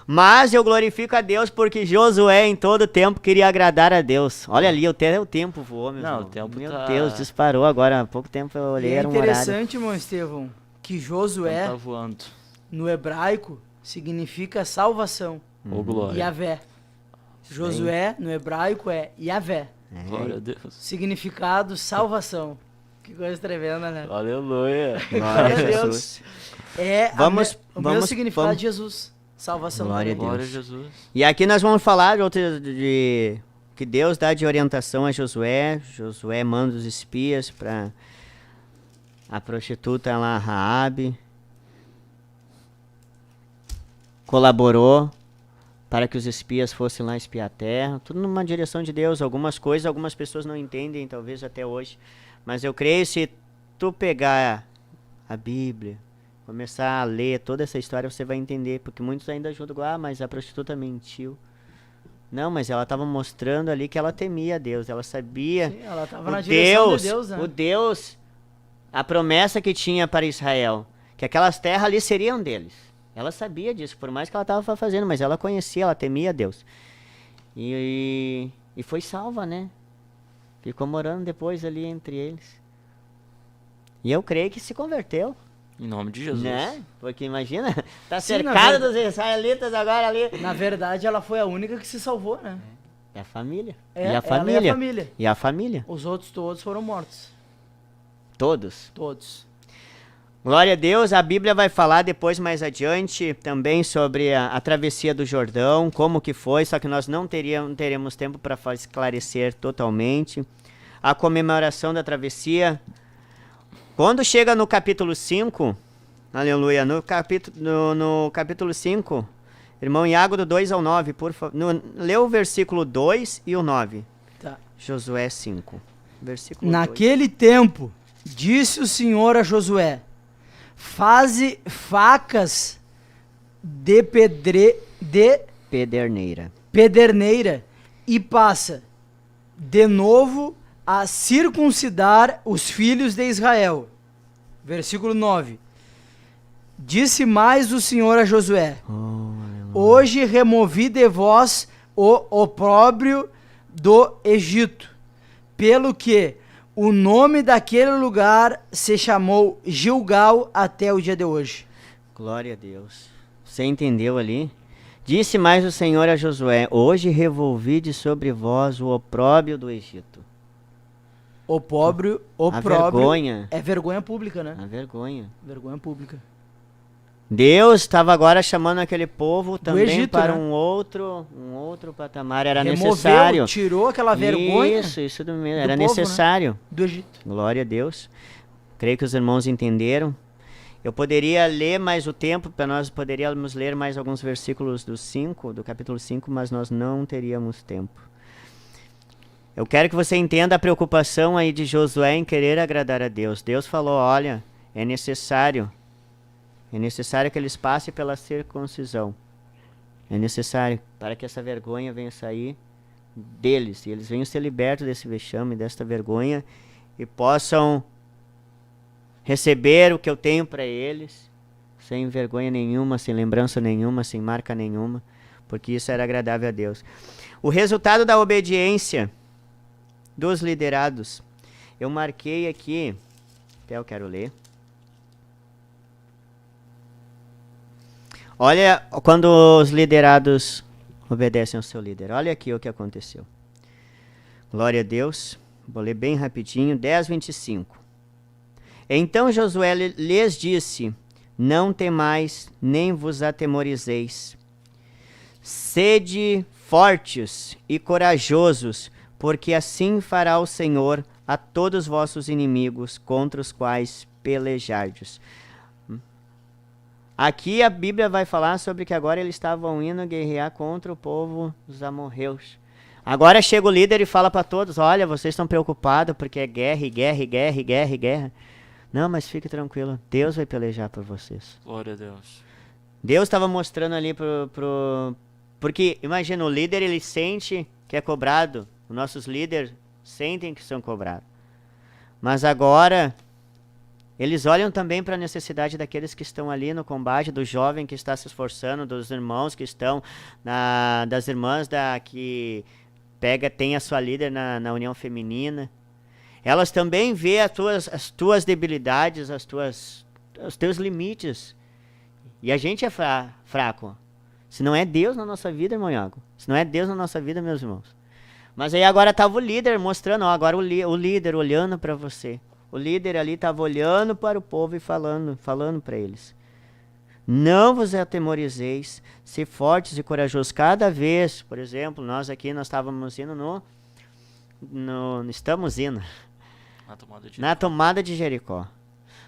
Mas eu glorifico a Deus porque Josué em todo tempo queria agradar a Deus. Olha ali, até o tempo voou, meu Não, irmão. o tempo Meu tá- Deus, disparou agora. Há pouco tempo eu E olhei, é era um horário. interessante, irmão Estevão, que Josué, Tá voando. no hebraico, significa salvação. Ô, glória. Yavé. Josué, no hebraico, é Yavé. Glória a Deus. Significado, salvação. Que coisa tremenda, né? Aleluia. Glória a Deus. Jesus. É o mesmo vamos- significado vamos- de Jesus. Salvação. Glória a também. Glória a Jesus. E aqui nós vamos falar de que Deus dá de orientação a Josué. Josué manda os espias para a prostituta lá, Raabe. Colaborou para que os espias fossem lá espiar a terra. Tudo numa direção de Deus. Algumas coisas, algumas pessoas não entendem, talvez até hoje. Mas eu creio, se tu pegar a Bíblia, começar a ler toda essa história, você vai entender. Porque muitos ainda julgam, mas a prostituta mentiu. Não, mas ela estava mostrando ali que ela temia a Deus. Ela sabia Sim, ela estava o na direção Deus, de Deus, né? o Deus, a promessa que tinha para Israel. Que aquelas terras ali seriam deles. Ela sabia disso, por mais que ela estava fazendo, mas ela conhecia, ela temia a Deus. E foi salva, né? Ficou morando depois ali entre eles. E eu creio que se converteu, Em nome de Jesus. né? Porque imagina, tá Sim, na cercado verdade. dos israelitas agora ali. Na verdade, ela foi a única que se salvou, né? É a família. É, e a ela família. e a família. E a família. Os outros todos foram mortos. Todos. Todos. Glória a Deus, a Bíblia vai falar depois mais adiante também sobre a travessia do Jordão, como que foi, só que nós não teremos tempo para esclarecer totalmente. A comemoração da travessia. Quando chega no capítulo 5, aleluia, no capítulo 5, irmão Iago do 2 ao 9, por favor, lê o versículo 2 e o 9, Tá. Josué 5, versículo 2. Naquele tempo, disse o Senhor a Josué: faze facas de Pederneira. pederneira e passa de novo a circuncidar os filhos de Israel. Versículo 9. Disse mais o Senhor a Josué: hoje removi de vós o opróbrio do Egito, pelo que o nome daquele lugar se chamou Gilgal até o dia de hoje. Glória a Deus. Você entendeu ali? Disse mais o Senhor a Josué: hoje revolvi de sobre vós o opróbrio do Egito. Opróbrio A vergonha. é vergonha pública, né? A vergonha. Vergonha pública. Deus estava agora chamando aquele povo também Egito, para né? um outro patamar. Era Removeu, necessário. tirou aquela vergonha Isso mesmo. do Era povo, né? necessário. do Egito. Glória a Deus. Creio que os irmãos entenderam. Eu poderia ler mais o tempo, para nós poderíamos ler mais alguns versículos do capítulo 5, mas nós não teríamos tempo. Eu quero que você entenda a preocupação aí de Josué em querer agradar a Deus. Deus falou, olha, é necessário que eles passem pela circuncisão. É necessário para que essa vergonha venha sair deles, e eles venham ser libertos desse vexame, desta vergonha, e possam receber o que eu tenho para eles, sem vergonha nenhuma, sem lembrança nenhuma, sem marca nenhuma, porque isso era agradável a Deus. O resultado da obediência dos liderados, eu marquei aqui, até eu quero ler. Olha, quando os liderados obedecem ao seu líder, olha aqui o que aconteceu. Glória a Deus, vou ler bem rapidinho, 10:25. Então Josué lhes disse: não temais, nem vos atemorizeis. Sede fortes e corajosos, porque assim fará o Senhor a todos os vossos inimigos contra os quais pelejardes. Aqui a Bíblia vai falar sobre que agora eles estavam indo guerrear contra o povo dos amorreus. Agora chega o líder e fala para todos: olha, vocês estão preocupados porque é guerra, e guerra, e guerra, e guerra, e guerra. Não, mas fique tranquilo, Deus vai pelejar por vocês. Glória a Deus. Deus estava mostrando ali porque, imagina, o líder ele sente que é cobrado. Os nossos líderes sentem que são cobrados. Mas agora, Eles olham também para a necessidade daqueles que estão ali no combate, do jovem que está se esforçando, dos irmãos que estão, das irmãs que tem a sua líder na união feminina. Elas também vê as tuas debilidades, os teus limites. E a gente é fraco. Se não é Deus na nossa vida, irmão Iago. Se não é Deus na nossa vida, meus irmãos. Mas aí agora estava o líder mostrando, ó, agora o líder olhando para você. O líder ali estava olhando para o povo e falando para eles. Não vos atemorizeis, se fortes e corajosos. Cada vez, por exemplo, nós estávamos indo estamos indo na tomada de Jericó.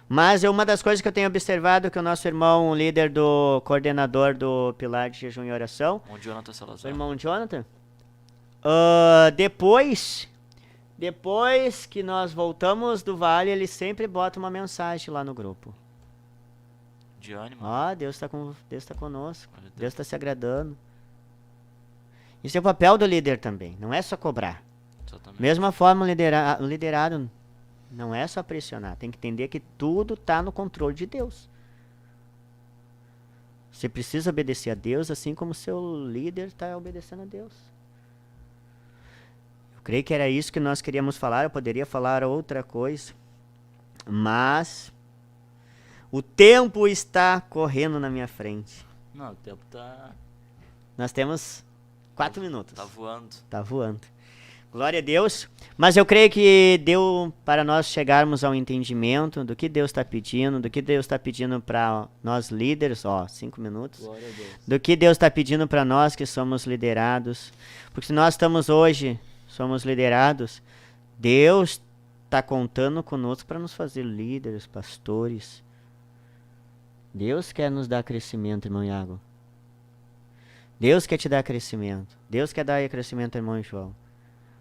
Mas uma das coisas que eu tenho observado que o nosso irmão, o líder coordenador do Pilar de Jejum e Oração, O Jonathan o Salazar. irmão Jonathan, depois que nós voltamos do vale, ele sempre bota uma mensagem lá no grupo. De ânimo. Deus está conosco, Glória a Deus. Deus está se agradando. Isso é o papel do líder também, não é só cobrar. Exatamente. Mesma forma, o liderado não é só pressionar, tem que entender que tudo está no controle de Deus. Você precisa obedecer a Deus, assim como seu líder está obedecendo a Deus. Eu creio que era isso que nós queríamos falar, eu poderia falar outra coisa, mas o tempo está correndo na minha frente. Não, o tempo tá Nós temos 4 minutos. Tá voando. Tá voando. Glória a Deus. Mas eu creio que deu para nós chegarmos ao entendimento do que Deus está pedindo, do que Deus está pedindo para nós líderes, 5 minutos. Glória a Deus. Do que Deus está pedindo para nós que somos liderados. Porque se nós somos liderados, Deus está contando conosco para nos fazer líderes, pastores. Deus quer nos dar crescimento, irmão Iago. Deus quer te dar crescimento. Deus quer dar crescimento, irmão João.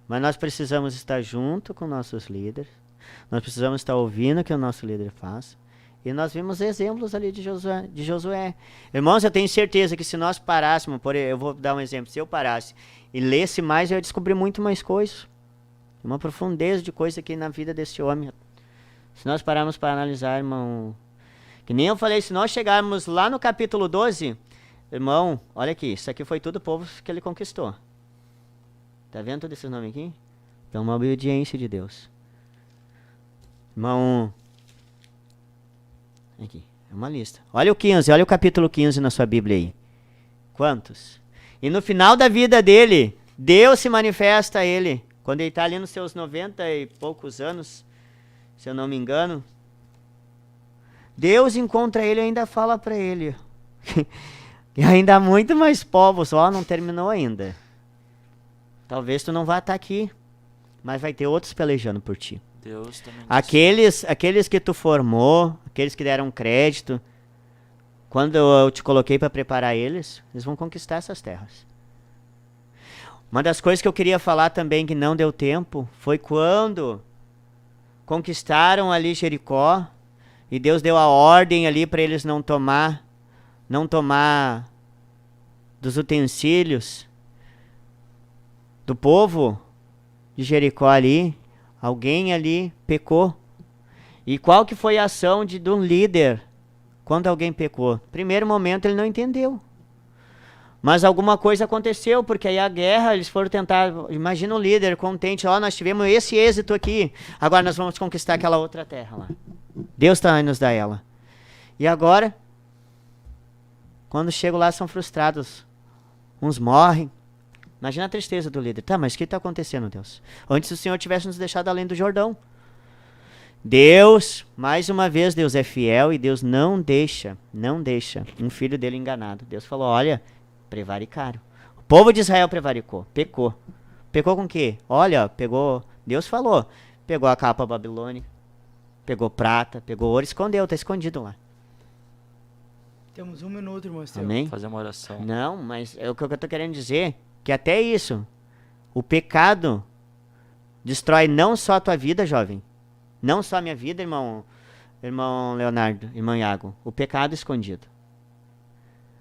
Mas nós precisamos estar junto com nossos líderes. Nós precisamos estar ouvindo o que o nosso líder faz. E nós vimos exemplos ali de Josué. Irmãos, eu tenho certeza que se nós parássemos, eu vou dar um exemplo, se eu parasse e lesse mais, eu ia descobrir muito mais coisas. Uma profundeza de coisa aqui na vida desse homem. Se nós pararmos para analisar, irmão, que nem eu falei, se nós chegarmos lá no capítulo 12, irmão, olha aqui, isso aqui foi tudo o povo que ele conquistou. Tá vendo todos esses nomes aqui? Então, uma obediência de Deus. Irmão, aqui, é uma lista. Olha o capítulo 15 na sua Bíblia aí. Quantos? E no final da vida dele, Deus se manifesta a ele. Quando ele está ali nos seus 90 e poucos anos, se eu não me engano, Deus encontra ele e ainda fala para ele. E ainda há muito mais povos, não terminou ainda. Talvez tu não vá estar aqui, mas vai ter outros pelejando por ti. Deus também. Aqueles que tu formou, aqueles que deram crédito, quando eu te coloquei para preparar eles vão conquistar essas terras. Uma das coisas que eu queria falar também que não deu tempo foi quando conquistaram ali Jericó e Deus deu a ordem ali para eles não tomar dos utensílios do povo de Jericó ali. Alguém ali pecou. E qual que foi a ação de um líder quando alguém pecou? Primeiro momento ele não entendeu. Mas alguma coisa aconteceu, porque aí a guerra, eles foram tentar, imagina o líder contente, nós tivemos esse êxito aqui, agora nós vamos conquistar aquela outra terra lá. Deus está nos dar ela. E agora, quando chegam lá são frustrados. Uns morrem. Imagina a tristeza do líder. Tá, mas o que está acontecendo, Deus? Antes o Senhor tivesse nos deixado além do Jordão. Deus, mais uma vez, Deus é fiel e Deus não deixa um filho dele enganado. Deus falou, olha, prevaricaram. O povo de Israel prevaricou, pecou. Pecou com o quê? Olha, Deus falou, pegou a capa babilônica, pegou prata, pegou ouro, escondeu, está escondido lá. Temos 1 minuto, irmão Estevão. Amém? Fazer uma oração. Não, mas o que eu estou querendo dizer, que até isso, o pecado destrói não só a tua vida, jovem, não só a minha vida, irmão Leonardo, irmão Iago, o pecado escondido.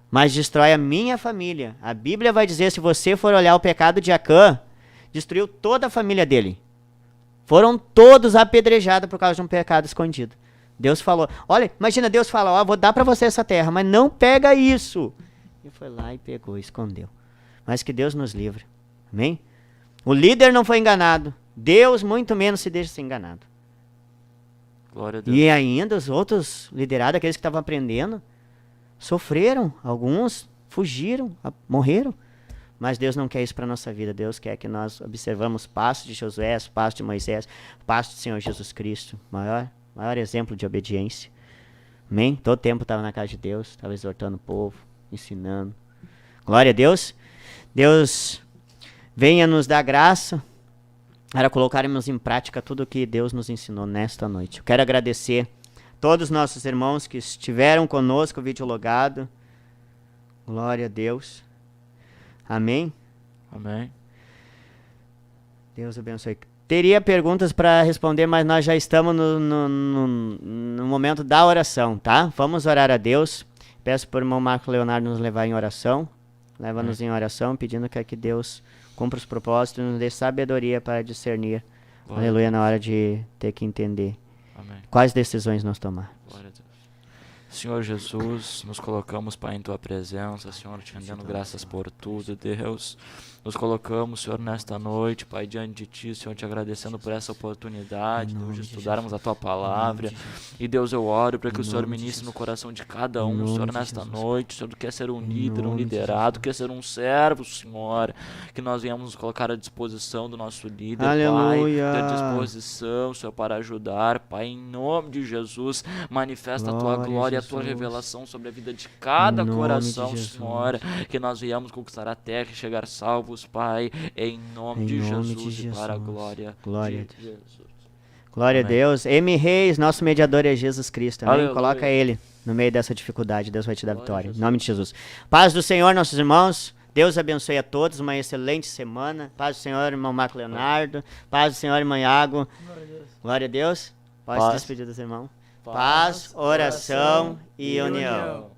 Mas destrói a minha família. A Bíblia vai dizer, se você for olhar o pecado de Acã, destruiu toda a família dele. Foram todos apedrejados por causa de um pecado escondido. Deus falou, olha, imagina Deus fala, ó, vou dar para você essa terra, mas não pega isso. E foi lá e pegou, escondeu. Mas que Deus nos livre. Amém? O líder não foi enganado. Deus muito menos se deixa ser enganado. Glória a Deus. E ainda os outros liderados, aqueles que estavam aprendendo, sofreram. Alguns fugiram, morreram. Mas Deus não quer isso para a nossa vida. Deus quer que nós observamos passos de Josué, passos de Moisés, passos do Senhor Jesus Cristo. Maior exemplo de obediência. Amém? Todo tempo estava na casa de Deus, estava exortando o povo, ensinando. Glória a Deus. Deus venha nos dar graça para colocarmos em prática tudo o que Deus nos ensinou nesta noite. Eu quero agradecer todos os nossos irmãos que estiveram conosco, videologado. Glória a Deus. Amém? Amém. Deus abençoe. Teria perguntas para responder, mas nós já estamos no momento da oração, tá? Vamos orar a Deus. Peço para o irmão Marco Leonardo nos levar em oração. Leva-nos em oração, pedindo que Deus cumpra os propósitos e nos dê sabedoria para discernir. Glória Aleluia, na hora de ter que entender Amém. quais decisões nós tomar. Glória a Deus. Senhor Jesus, nos colocamos, Pai, em Tua presença, Senhor, te rendendo graças por tudo, Deus. Nos colocamos, Senhor, nesta noite, Pai, diante de Ti, Senhor, te agradecendo por essa oportunidade, Deus, de estudarmos a Tua palavra. E, Deus, eu oro para que o Senhor ministre no coração de cada um, Senhor, nesta noite. Senhor, tu quer ser um líder, um liderado, quer ser um servo, Senhor, que nós venhamos nos colocar à disposição do nosso líder, Aleluia. Pai, à disposição, Senhor, para ajudar, Pai, em nome de Jesus, manifesta a Tua Glória, glória, a Tua Jesus. revelação sobre a vida de cada Em nome coração, de Jesus. Senhor, que nós venhamos conquistar a terra e chegar salvos, Pai, em nome Em de nome Jesus de e para a Jesus. glória, Glória a de Jesus. Glória Amém. a Deus. M. Reis, nosso mediador é Jesus Cristo. Amém? Aleluia. Coloca ele no meio dessa dificuldade. Deus vai te dar Glória a vitória. Em Jesus. nome de Jesus. Paz do Senhor, nossos irmãos. Deus abençoe a todos. Uma excelente semana. Paz do Senhor, irmão Marco Leonardo. Paz do Senhor, irmão Iago. Glória a Deus. Pode se Paz. despedir dos irmãos. Paz, oração e união.